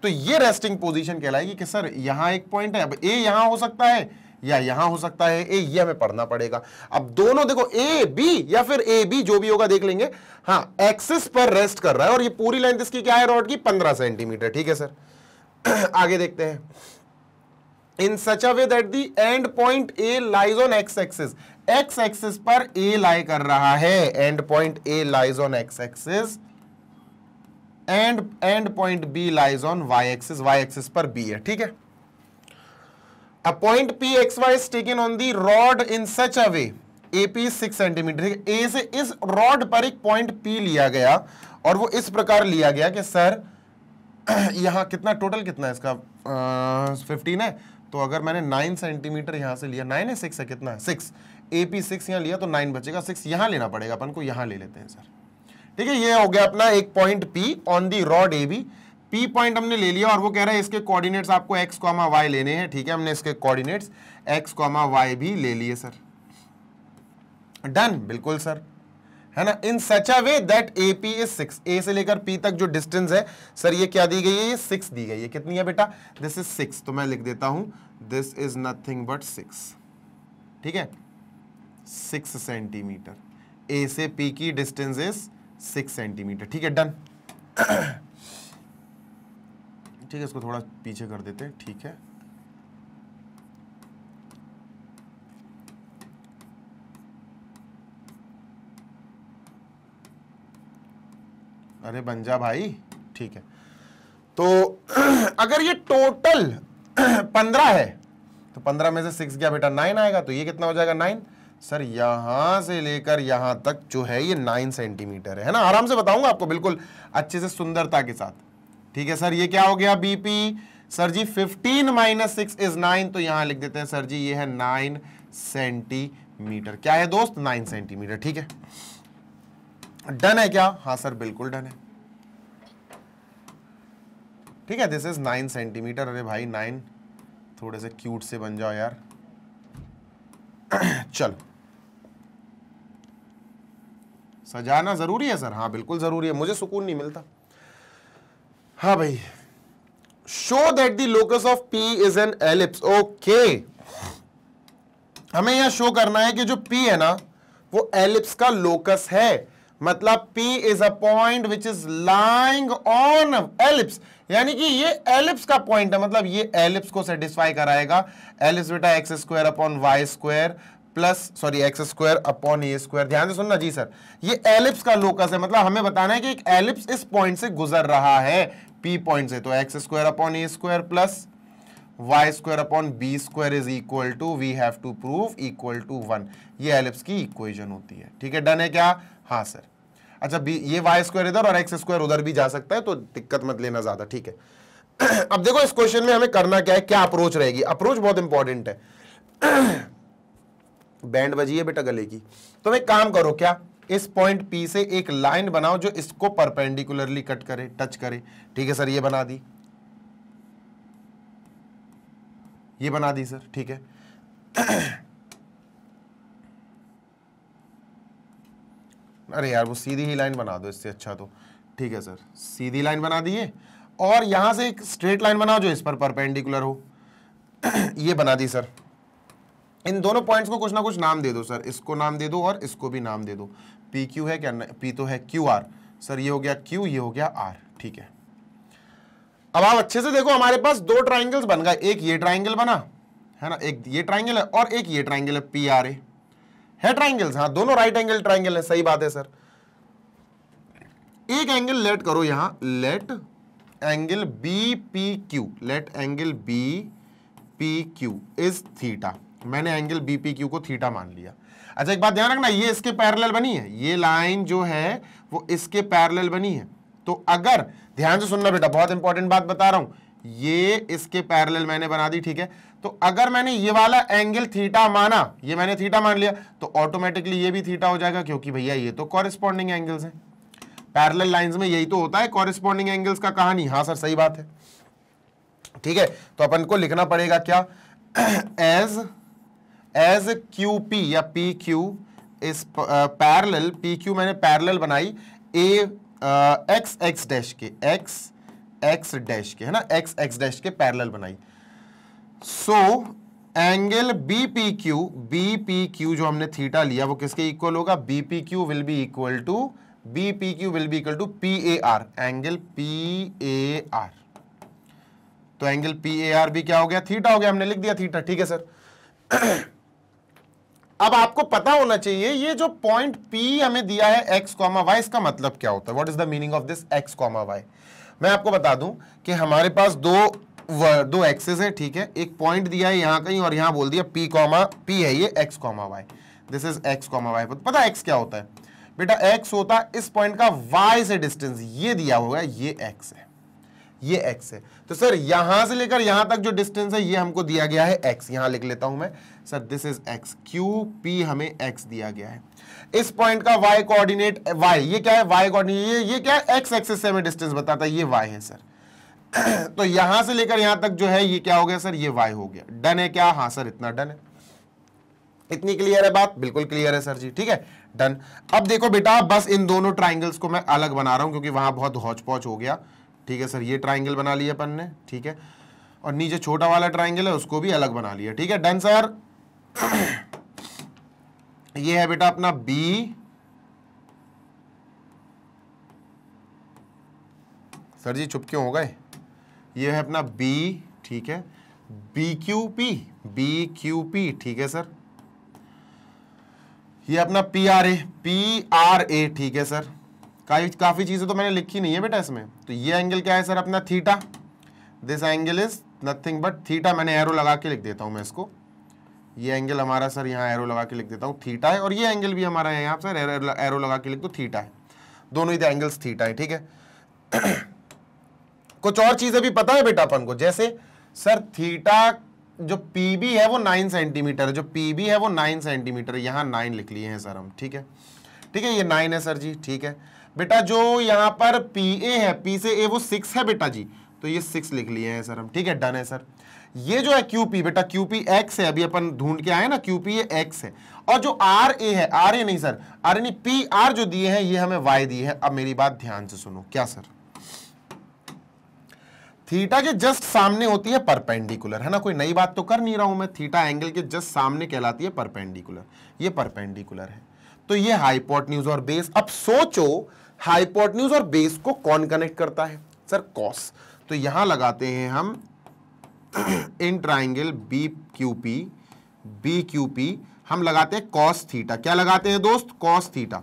तो ये रेस्टिंग पोजीशन कहलाएगी कि सर यहां एक पॉइंट है, अब ए यहां हो सकता है या यहां हो सकता है, ए ये हमें पढ़ना पड़ेगा। अब दोनों देखो ए बी या फिर ए बी जो भी होगा देख लेंगे। हाँ एक्सिस पर रेस्ट कर रहा है और ये पूरी लेंथ इसकी क्या है रॉड की 15 सेंटीमीटर, ठीक है सर। आगे देखते हैं। In such a way that the end point A lies on X axis, X axis पर ए लाई कर रहा है, and point A lies on X axis and point B lies on Y axis, Y axis पर बी है, ठीक है। A point PXY is taken on the rod in such a way, AP is 6 centimetre, ए से इस रॉड पर एक पॉइंट P लिया गया और वो इस प्रकार लिया गया कि सर यहां कितना टोटल कितना है इसका 15 है, तो अगर मैंने 9 सेंटीमीटर यहां से लिया, 9 है 6 है, कितना है 6, AP 6 यहां लिया तो 9 बचेगा, 6 यहां लेना पड़ेगा अपन को, यहां ले लेते हैं सर, ठीक है। ये हो गया अपना एक point P on the rod AB। P point हमने ले लिया और वो कह रहा है इसके कोऑर्डिनेट्स आपको x, y लेने हैं, ठीक है। हमने इसके कोऑर्डिनेट्स x, y भी ले लिए सर, डन, बिल्कुल सर, है ना। In such a way that AP is 6, A से लेकर P तक जो डिस्टेंस है सर ये क्या दी गई है, ये 6 दी गई है। कितनी है बेटा, दिस इज 6, तो मैं लिख देता हूं दिस इज नथिंग बट 6, ठीक है, 6 सेंटीमीटर। A से P की डिस्टेंस इज 6 सेंटीमीटर, ठीक है, डन। ठीक है, इसको थोड़ा पीछे कर देते हैं, ठीक है। अरे बन जा भाई, ठीक है। तो अगर ये टोटल 15 है तो 15 में से 6 गया बेटा 9 आएगा, तो ये कितना हो जाएगा 9। सर यहां से लेकर यहां तक जो है ये 9 सेंटीमीटर है ना। आराम से बताऊंगा आपको बिल्कुल अच्छे से सुंदरता के साथ, ठीक है सर। ये क्या हो गया BP, सर जी 15 माइनस 6 इज 9, तो यहां लिख देते हैं सर जी ये है 9 सेंटीमीटर। क्या है दोस्त, 9 सेंटीमीटर, ठीक है। डन है क्या, हाँ सर बिल्कुल डन है, ठीक है। This is 9 centimetre. अरे भाई 9 थोड़े से क्यूट से बन जाओ यार। चलो, सजाना जरूरी है सर, हाँ बिल्कुल जरूरी है, मुझे सुकून नहीं मिलता। हाँ भाई, show that the locus of P is an ellipse, okay. हमें यह शो करना है कि जो P है ना वो एलिप्स का लोकस है, मतलब P is a point which is lying on ellipse, यानी कि ये एलिप्स का पॉइंट है, मतलब ये एलिप्स को सेटिस्फाई कराएगा। एलिप्स बेटा X square upon Y square plus sorry X square upon ए स्क्वायर। ध्यान से सुनना जी सर, ये एलिप्स का लोकस है, मतलब हमें बताना है कि एक एलिप्स इस पॉइंट से गुजर रहा है P पॉइंट से, तो x square upon A square plus Y square upon b square is equal to, we have to prove equal to 1। ये एलिप्स की इक्वेशन होती है, ठीक है। डन है क्या, हाँ सर। अच्छा ये वाई स्क्वायर इधर और एक्स स्क्वायर उधर भी जा सकता है, तो दिक्कत मत लेना ज्यादा, ठीक है। अब देखो इस क्वेश्चन में हमें करना क्या है, क्या अप्रोच रहेगी। अप्रोच बहुत इंपॉर्टेंट है। बैंड बजी है बेटा गले की, तो एक काम करो, क्या इस पॉइंट P से एक लाइन बनाओ जो इसको परपेंडिकुलरली कट करे, टच करे, ठीक है सर। ये बना दी, ये बना दी सर, ठीक है। अरे यार वो सीधी ही लाइन बना दो इससे अच्छा, तो ठीक है सर, सीधी लाइन बना दी है और यहां से एक स्ट्रेट लाइन बनाओ जो इस पर परपेंडिकुलर हो। ये बना दी सर। इन दोनों पॉइंट्स को कुछ ना कुछ नाम दे दो सर, इसको नाम दे दो और इसको भी नाम दे दो। PQ है क्या, P तो है, QR सर, ये हो गया Q, ये हो गया R, ठीक है। अब आप अच्छे से देखो, हमारे पास दो ट्राइंगल्स बन गए, एक ये ट्राइंगल बना है ना, एक ये ट्राइंगल है और एक ये ट्राइंगल है, PRA है ट्राइंगल्स, हाँ दोनों राइट एंगल ट्राइंगल है, सही बात है सर। एक एंगल लेट करो यहां, let angle BPQ, let angle BPQ is theta. मैंने एंगल BPQ को थीटा मान लिया। अच्छा एक बात ध्यान रखना, ये इसके पैरेलल बनी है, ये लाइन जो है वो इसके पैरेलल बनी है, तो अगर ध्यान से सुनना बेटा, बहुत इंपॉर्टेंट बात बता रहा हूं, ये इसके पैरेलल मैंने बना दी, ठीक है। तो अगर मैंने ये वाला एंगल थीटा माना, ये मैंने थीटा मान लिया, तो ऑटोमेटिकली ये भी थीटा हो जाएगा, क्योंकि भैया ये तो कॉरेस्पॉन्डिंग एंगल्स हैं। पैरेलल लाइंस में यही तो होता है, कॉरेस्पॉन्डिंग एंगल्स का कहानी। हाँ सर सही बात है, ठीक है। तो अपन को लिखना पड़ेगा क्या, एज QP या PQ इस पैरेलल, PQ मैंने पैरेलल बनाई एक्स एक्स डैश के, एक्स एक्स डैश के, है ना, एक्स एक्स डैश के पैरेलल बनाई। सो एंगल BPQ जो हमने थीटा लिया वो किसके इक्वल होगा, BPQ will be equal to PAR, angle PAR। तो एंगल PAR भी क्या हो गया, थीटा हो गया, हमने लिख दिया थीटा, ठीक है सर। अब आपको पता होना चाहिए ये जो पॉइंट P हमें दिया है x, y, इसका मतलब क्या होता है, what is the meaning of this x, y। मैं आपको बता दूं कि हमारे पास दो एक्सेस है, ठीक है, एक पॉइंट दिया है यहां कहीं और यहां बोल दिया P है ये x, y, this is x, y। पता है x क्या होता है बेटा, x होता है इस पॉइंट का y से डिस्टेंस, ये दिया हुआ है, ये x है, ये x है। तो सर यहां से लेकर यहां तक जो डिस्टेंस है ये हमको दिया गया है x, यहां लिख लेता हूं मैं sir, this is x, QP हमें x दिया गया है। इस पॉइंट का y कोऑर्डिनेट y, ये क्या है, y कोऑर्डिनेट, ये क्या है, x एक्सिस से हमें डिस्टेंस बताता है, ये y है सर। तो यहां से लेकर यहां तक जो है ये क्या हो गया सर, ये y हो गया। डन है क्या, हाँ सर इतना डन है। इतनी क्लियर है बात, बिल्कुल क्लियर है सर जी, ठीक है, डन। अब देखो बेटा, बस इन दोनों ट्राइंगल्स को मैं अलग बना रहा हूं क्योंकि वहां बहुत हौच पौच हो गया, ठीक है सर। ये ट्राइंगल बना लिया अपन ने, ठीक है, और नीचे छोटा वाला ट्राइंगल है उसको भी अलग बना लिया, ठीक है, डन सर। ये है बेटा अपना B, सर जी चुप क्यों हो गए, ये है अपना B, ठीक है, BQP, ठीक है सर। ये अपना PRA, ठीक है सर। काफी चीजें तो मैंने लिखी नहीं है बेटा इसमें। तो ये एंगल क्या है सर अपना theta, this angle is nothing but theta, मैंने एरो लगा के लिख देता हूं मैं इसको, ये एंगल हमारा सर यहाँ एरो लगा के लिख देता हूं थीटा है, और ये एंगल भी हमारा है यहाँ सर एरो लगा के लिख दो थीटा है, दोनों ही एंगल्स थीटा है, ठीक है। कुछ और चीजें भी पता है बेटा अपन को, जैसे सर थीटा जो PB है वो 9 सेंटीमीटर है, जो PB है वो 9 सेंटीमीटर, यहाँ 9 लिख लिए हैं सर हम, ठीक है, ठीक है, ये 9 है सर जी, ठीक है बेटा। जो यहाँ पर PA है, P से A वो 6 है बेटा जी, तो ये 6 लिख लिए हैं सर हम, ठीक है, डन है सर। ये जो है QP बेटा, QP x है, अभी अपन ढूंढ के आए ना, QP ये x है, और जो RA है, RA नहीं सर, RA नहीं, PR जो दिए हैं ये हमें y दिए हैं। अब मेरी बात ध्यान से सुनो, क्या सर, थीटा के जस्ट सामने होती है परपेंडिकुलर, है ना, कोई नई बात तो कर नहीं रहा हूं मैं, थीटा एंगल के जस्ट सामने कहलाती है परपेंडिकुलर, ये परपेंडिकुलर है, तो ये हाइपोटेन्यूज और बेस। अब सोचो हाइपोटेन्यूज और बेस को कौन कनेक्ट करता है सर, कॉस। तो यहां लगाते हैं हम इन ट्राइंगल BQP हम लगाते हैं कॉस थीटा, क्या लगाते हैं दोस्त, कॉस थीटा।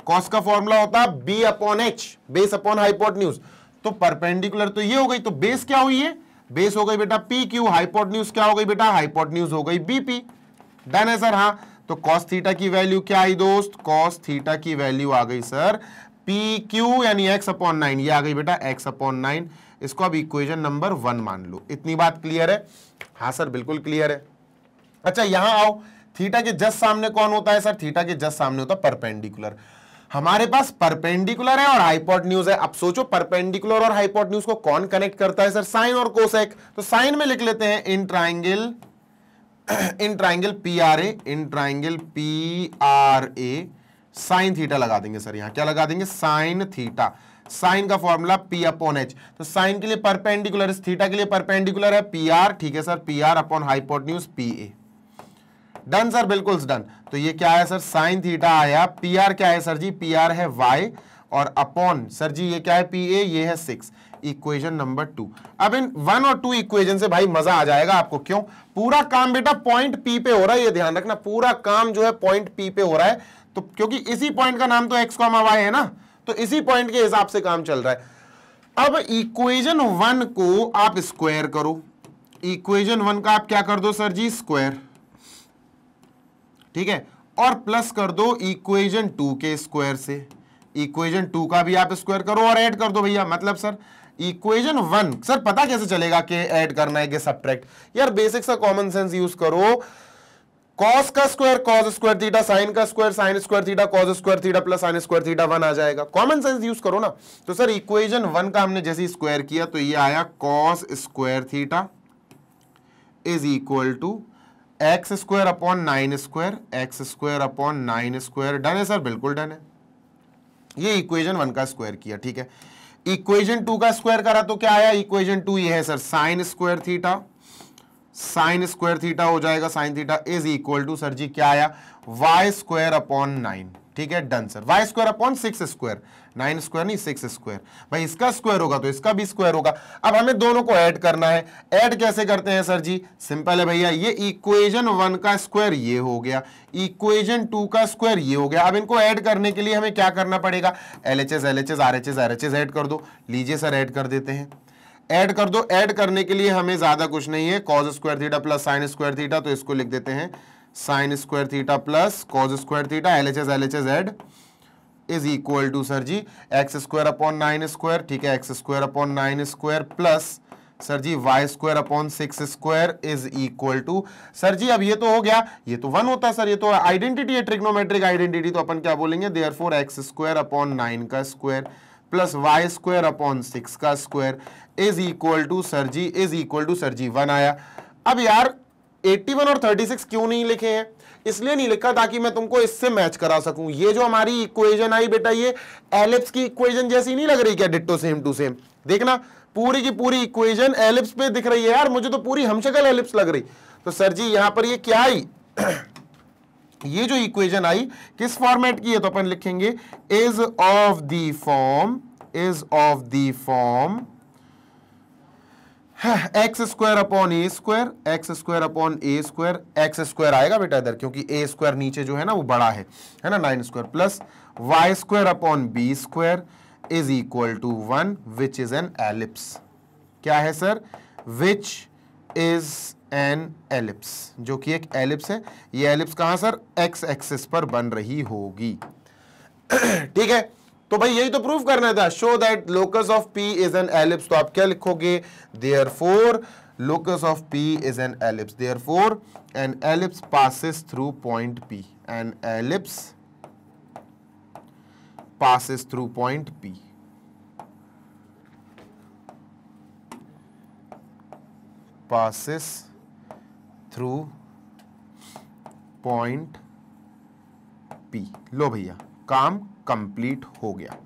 कॉस का फॉर्मूला होता है B/H, बेस अपॉन हाइपोटेन्यूज। तो परपेंडिकुलर तो ये हो गई, तो बेस क्या हुई है, बेस हो गई बेटा PQ, हाइपोटेन्यूज क्या हो गई बेटा, हाइपोटेन्यूज हो गई BP। डन है सर, हाँ। तो cos थीटा की वैल्यू क्या आई दोस्त, cos थीटा की वैल्यू आ गई सर PQ यानी x/9, ये आ गई बेटा x/9। इसको अब इक्वेशन नंबर 1 मान लो। इतनी बात क्लियर है, हाँ सर बिल्कुल क्लियर है। अच्छा यहां आओ, थीटा के जस्ट सामने कौन होता है सर, थीटा के जस्ट सामने होता है परपेंडिकुलर। हमारे पास परपेंडिकुलर है और हाइपोटेन्यूज है। अब सोचो परपेंडिकुलर और हाइपोटेन्यूज को कौन कनेक्ट करता है सर, साइन और कोसेक। तो साइन में लिख लेते हैं in triangle PRA sine theta लगा देंगे सर, यहां क्या लगा देंगे, साइन थीटा। साइन का फॉर्मूला P/H, तो साइन के लिए परपेंडिकुलर, इस थीटा के लिए परपेंडिकुलर है PR, ठीक है sir, PR upon hypotenuse PA। Done sir, बिल्कुल डन। तो ये क्या है सर, साइन थीटा आया, PR क्या है सर जी, PR है y, और अपॉन सर जी ये क्या है PA, ये है 6। Equation number 2। अब इन 1 और 2 इक्वेशन से भाई मजा आ जाएगा आपको। क्यों, पूरा काम बेटा पॉइंट P पे हो रहा है, ये ध्यान रखना, पूरा काम जो है पॉइंट P पे हो रहा है। तो क्योंकि इसी पॉइंट का नाम तो x, y है ना, तो इसी पॉइंट के हिसाब से काम चल रहा है। अब इक्वेशन 1 को आप स्क्वायर करो, इक्वेशन 1 का आप क्या कर दो सर जी, स्क्वायर, ठीक है, और प्लस कर दो इक्वेशन 2 के स्क्वायर से। इक्वेशन 2 का भी आप स्क्वायर करो और ऐड कर दो भैया। मतलब सर इक्वेशन 1 सर पता कैसे चलेगा कि ऐड करना है कि सब्ट्रैक्ट, यार बेसिक सा कॉमन सेंस यूज करो। कॉस का square cos square theta, sine का square sine square theta, cos square theta plus sine square theta 1 आ जाएगा। कॉमन सेंस यूज करो ना। तो सर इक्वेशन 1 का हमने जैसे स्क्वायर किया तो ये आया cos square theta is equal to x square upon 9 square, x square upon 9 square. Done है सर, बिल्कुल डन है। ये इक्वेशन 1 का स्क्वायर किया, ठीक है। इक्वेशन 2 का स्क्वायर करा तो क्या आया, इक्वेशन 2 ये है sir sine square theta, sine square theta हो जाएगा, sine theta is equal to sir जी क्या आया, वाई स्क्वायर अपॉन 9। ठीक है done sir, Y square upon 6 square, 9 square नहीं 6 स्क्वायर, भाई इसका स्क्वायर होगा तो इसका भी स्क्वायर होगा। अब हमें दोनों को ऐड करना है, ऐड कैसे करते हैं सर जी, सिंपल है भैया, ये इक्वेशन 1 का स्क्वायर ये हो गया, इक्वेशन 2 का स्क्वायर ये हो गया। अब इनको ऐड करने के लिए हमें क्या करना पड़ेगा, LHS LHS RHS RHS add कर दो, लीजिए सर ऐड कर देते हैं, ऐड कर दो। ऐड करने के लिए हमें ज्यादा कुछ नहीं है, cos square theta plus sine square theta, तो इसको लिख देते हैं sine square theta plus cos square theta, LHS LHS add is equal to sir जी एक्स स्क्वायर अपॉन 9 स्क्वायर, ठीक है, X square upon 9 square plus sir जी Y square upon 6 square is equal to sir जी, अब ये तो हो गया, ये तो 1 होता है सर, ये तो आइडेंटिटी है, ट्रिग्नोमेट्रिक आइडेंटिटी, तो अपन क्या बोलेंगे, देयरफॉर एक्स स्क्वायर अपॉन 9 का square plus Y square upon 6 का square is equal to sir जी, इज इक्वल टू सर जी 1 आया। अब यार 81 और 36 क्यों नहीं लिखे हैं, इसलिए नहीं लिखा ताकि मैं तुमको इससे मैच करा सकूं। ये जो हमारी इक्वेशन आई बेटा, ये एलिप्स की इक्वेशन जैसी नहीं लग रही क्या, डिट्टो सेम टू सेम, देखना पूरी की पूरी इक्वेशन एलिप्स पे दिख रही है यार, मुझे तो पूरी हमशक्ल एलिप्स लग रही। तो सर जी यहां पर ये क्या आई ये जो इक्वेशन आई किस फॉर्मेट की है, तो अपन लिखेंगे is of the form, is of the form x square upon A square, x square upon A square, x square आएगा बेटा इधर क्योंकि ए स्क्वायर नीचे जो है ना वो बड़ा है ना, 9 square plus Y square upon b square is equal to 1 which is an ellipse. क्या है sir, which is an ellipse, जो कि एक एलिप्स है। ये एलिप्स कहां सर, एक्स एक्सिस पर बन रही होगी। ठीक है, तो भाई यही तो प्रूव करना था, show that locus of P is an ellipse. तो आप क्या लिखोगे, therefore locus of P is an ellipse, therefore an ellipse passes through point P, an ellipse passes through point P, passes through point P। लो भैया काम कंप्लीट हो गया।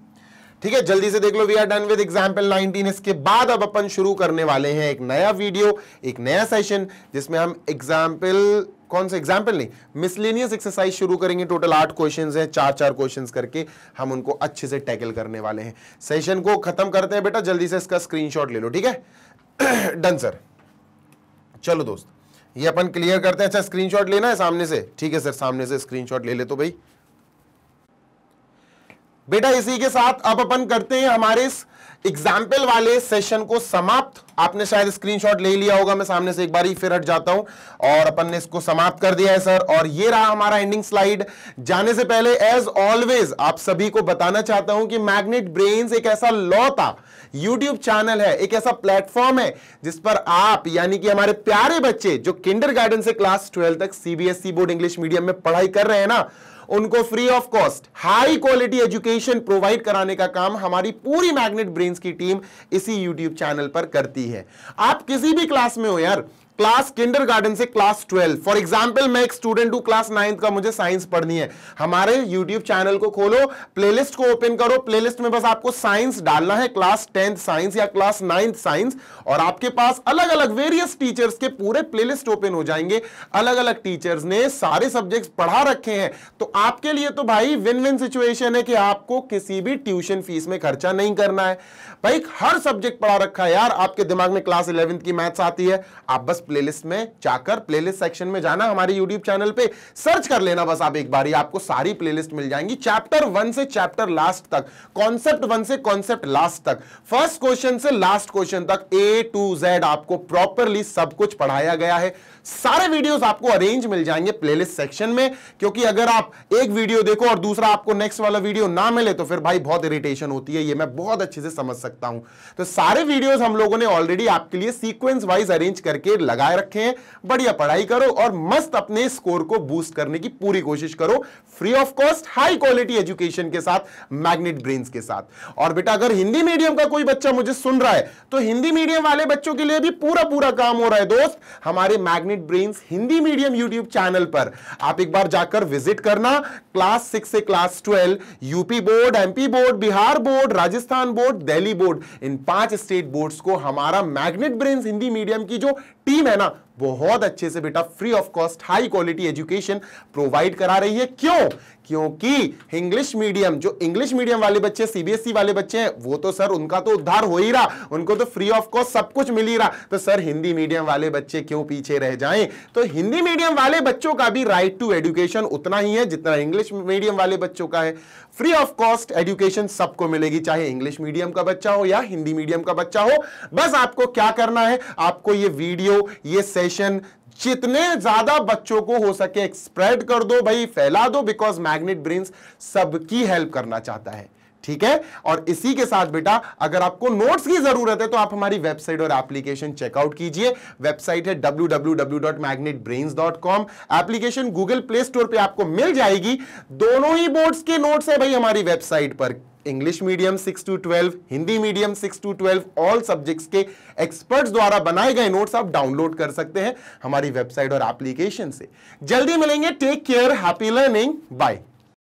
ठीक है, जल्दी से देख लो, we are done with example 19। इसके बाद अब अपन शुरू करने वाले हैं एक नया वीडियो, एक नया सेशन, जिसमें हम एग्जाम्पल, कौन सा एग्जाम्पल नहीं, मिसलेनियस एक्सरसाइज शुरू करेंगे। टोटल 8 क्वेश्चंस हैं, 4-4 क्वेश्चंस करके हम उनको अच्छे से टैकल करने वाले हैं। सेशन को खत्म करते हैं बेटा, जल्दी से इसका स्क्रीनशॉट ले लो, ठीक है। डन सर, चलो दोस्त ये अपन क्लियर करते हैं। अच्छा स्क्रीनशॉट लेना है सामने से, ठीक है सर, सामने से स्क्रीनशॉट ले ले तो भाई। बेटा इसी के साथ अब अपन करते हैं हमारे इस एग्जाम्पल वाले सेशन को समाप्त। आपने शायद स्क्रीनशॉट ले लिया होगा, मैं सामने से एक बार ही फिर हट जाता हूं, और अपन ने इसको समाप्त कर दिया है सर। और ये रहा हमारा एंडिंग स्लाइड। जाने से पहले एज ऑलवेज आप सभी को बताना चाहता हूं कि मैग्नेट ब्रेन्स एक ऐसा लौता यूट्यूब चैनल है, एक ऐसा प्लेटफॉर्म है जिस पर आप यानी कि हमारे प्यारे बच्चे जो किंडरगार्टन से क्लास 12 तक सीबीएसई बोर्ड इंग्लिश मीडियम में पढ़ाई कर रहे हैं ना, उनको free of cost high quality education provide कराने का काम हमारी पूरी मैग्नेट ब्रेन्स की टीम इसी यूट्यूब चैनल पर करती है। आप किसी भी क्लास में हो यार, क्लास किंडरगार्टन से क्लास 12, फॉर एग्जांपल मैं एक स्टूडेंट हूं क्लास 9th का, मुझे साइंस पढ़नी है, हमारे यूट्यूब चैनल को खोलो, प्लेलिस्ट को ओपन करो, प्लेलिस्ट में बस आपको साइंस डालना है, क्लास 10th साइंस या क्लास 9th साइंस, और आपके पास अलग अलग वेरियस टीचर्स के पूरे प्लेलिस्ट ओपन हो जाएंगे। अलग अलग टीचर्स ने सारे सब्जेक्ट्स पढ़ा रखे हैं, तो आपके लिए तो भाई विन विन सिचुएशन है कि आपको किसी भी ट्यूशन फीस में खर्चा नहीं करना है। भाई हर सब्जेक्ट पढ़ा रखा है यार, आपके दिमाग में क्लास 11th की मैथ्स आती है, आप बस प्लेलिस्ट में जाकर प्लेलिस्ट सेक्शन में जाना, हमारे YouTube चैनल पे सर्च कर लेना बस आप एक बारी, आपको सारी प्लेलिस्ट मिल जाएंगी, चैप्टर 1 से चैप्टर लास्ट तक, कॉन्सेप्ट 1 से कॉन्सेप्ट लास्ट तक, फर्स्ट क्वेश्चन से लास्ट क्वेश्चन तक A to Z आपको प्रॉपरली सब कुछ पढ़ाया गया है। सारे वीडियोस आपको अरेंज मिल जाएंगे प्लेलिस्ट सेक्शन में, क्योंकि अगर आप एक वीडियो देखो और दूसरा आपको नेक्स्ट वाला वीडियो ना मिले तो फिर भाई बहुत इरिटेशन होती है, ये मैं बहुत अच्छे से समझ सकता हूं। तो सारे वीडियोस हम लोगों ने ऑलरेडी आपके लिए सीक्वेंस वाइज अरेंज करके लगाए रखे हैं। बढ़िया पढ़ाई करो और मस्त अपने स्कोर को बूस्ट करने की पूरी कोशिश करो, free of cost high quality education के साथ, मैग्नेट ब्रेन्स के साथ। और बेटा अगर हिंदी मीडियम का कोई बच्चा मुझे सुन रहा है तो हिंदी मीडियम वाले बच्चों के लिए भी पूरा काम हो रहा है दोस्त, हमारे magnet brains Hindi medium YouTube channel पर आप एक बार जाकर विजिट करना। क्लास 6 से class 12 UP board, MP board, Bihar board, Rajasthan board, Delhi board, इन 5 स्टेट बोर्ड्स को हमारा मैग्नेट ब्रेन्स हिंदी मीडियम की जो टीम है ना, बहुत अच्छे से बेटा free of cost high quality education provide करा रही है। क्यों? क्योंकि इंग्लिश मीडियम, जो इंग्लिश मीडियम वाले बच्चे, सीबीएसई वाले बच्चे हैं, वो तो सर उनका तो उद्धार हो ही रहा, उनको तो फ्री ऑफ कॉस्ट सब कुछ मिल ही रहा, तो सर हिंदी मीडियम वाले बच्चे क्यों पीछे रह जाएं? तो हिंदी मीडियम वाले बच्चों का भी राइट टू एजुकेशन उतना ही है जितना इंग्लिश मीडियम वाले बच्चों का है। फ्री ऑफ कॉस्ट एजुकेशन सबको मिलेगी, चाहे इंग्लिश मीडियम का बच्चा हो या हिंदी मीडियम का बच्चा हो। बस आपको क्या करना है, आपको ये वीडियो, ये सेशन जितने ज्यादा बच्चों को हो सके स्प्रेड कर दो भाई, फैला दो, बिकॉज मैग्नेट ब्रेन्स सबकी हेल्प करना चाहता है। ठीक है, और इसी के साथ बेटा अगर आपको नोट्स की जरूरत है तो आप हमारी वेबसाइट और एप्लीकेशन चेकआउट कीजिए। वेबसाइट है www.magnetbrains.com। Application Google play store पे आपको मिल जाएगी। दोनों ही बोर्ड्स के नोट्स है भाई हमारी वेबसाइट पर, English medium 6 to 12, Hindi medium 6 to 12, all subjects के एक्सपर्ट्स द्वारा बनाए गए नोट्स आप डाउनलोड कर सकते हैं हमारी वेबसाइट और एप्लीकेशन से। जल्दी मिलेंगे, take care, happy learning, bye.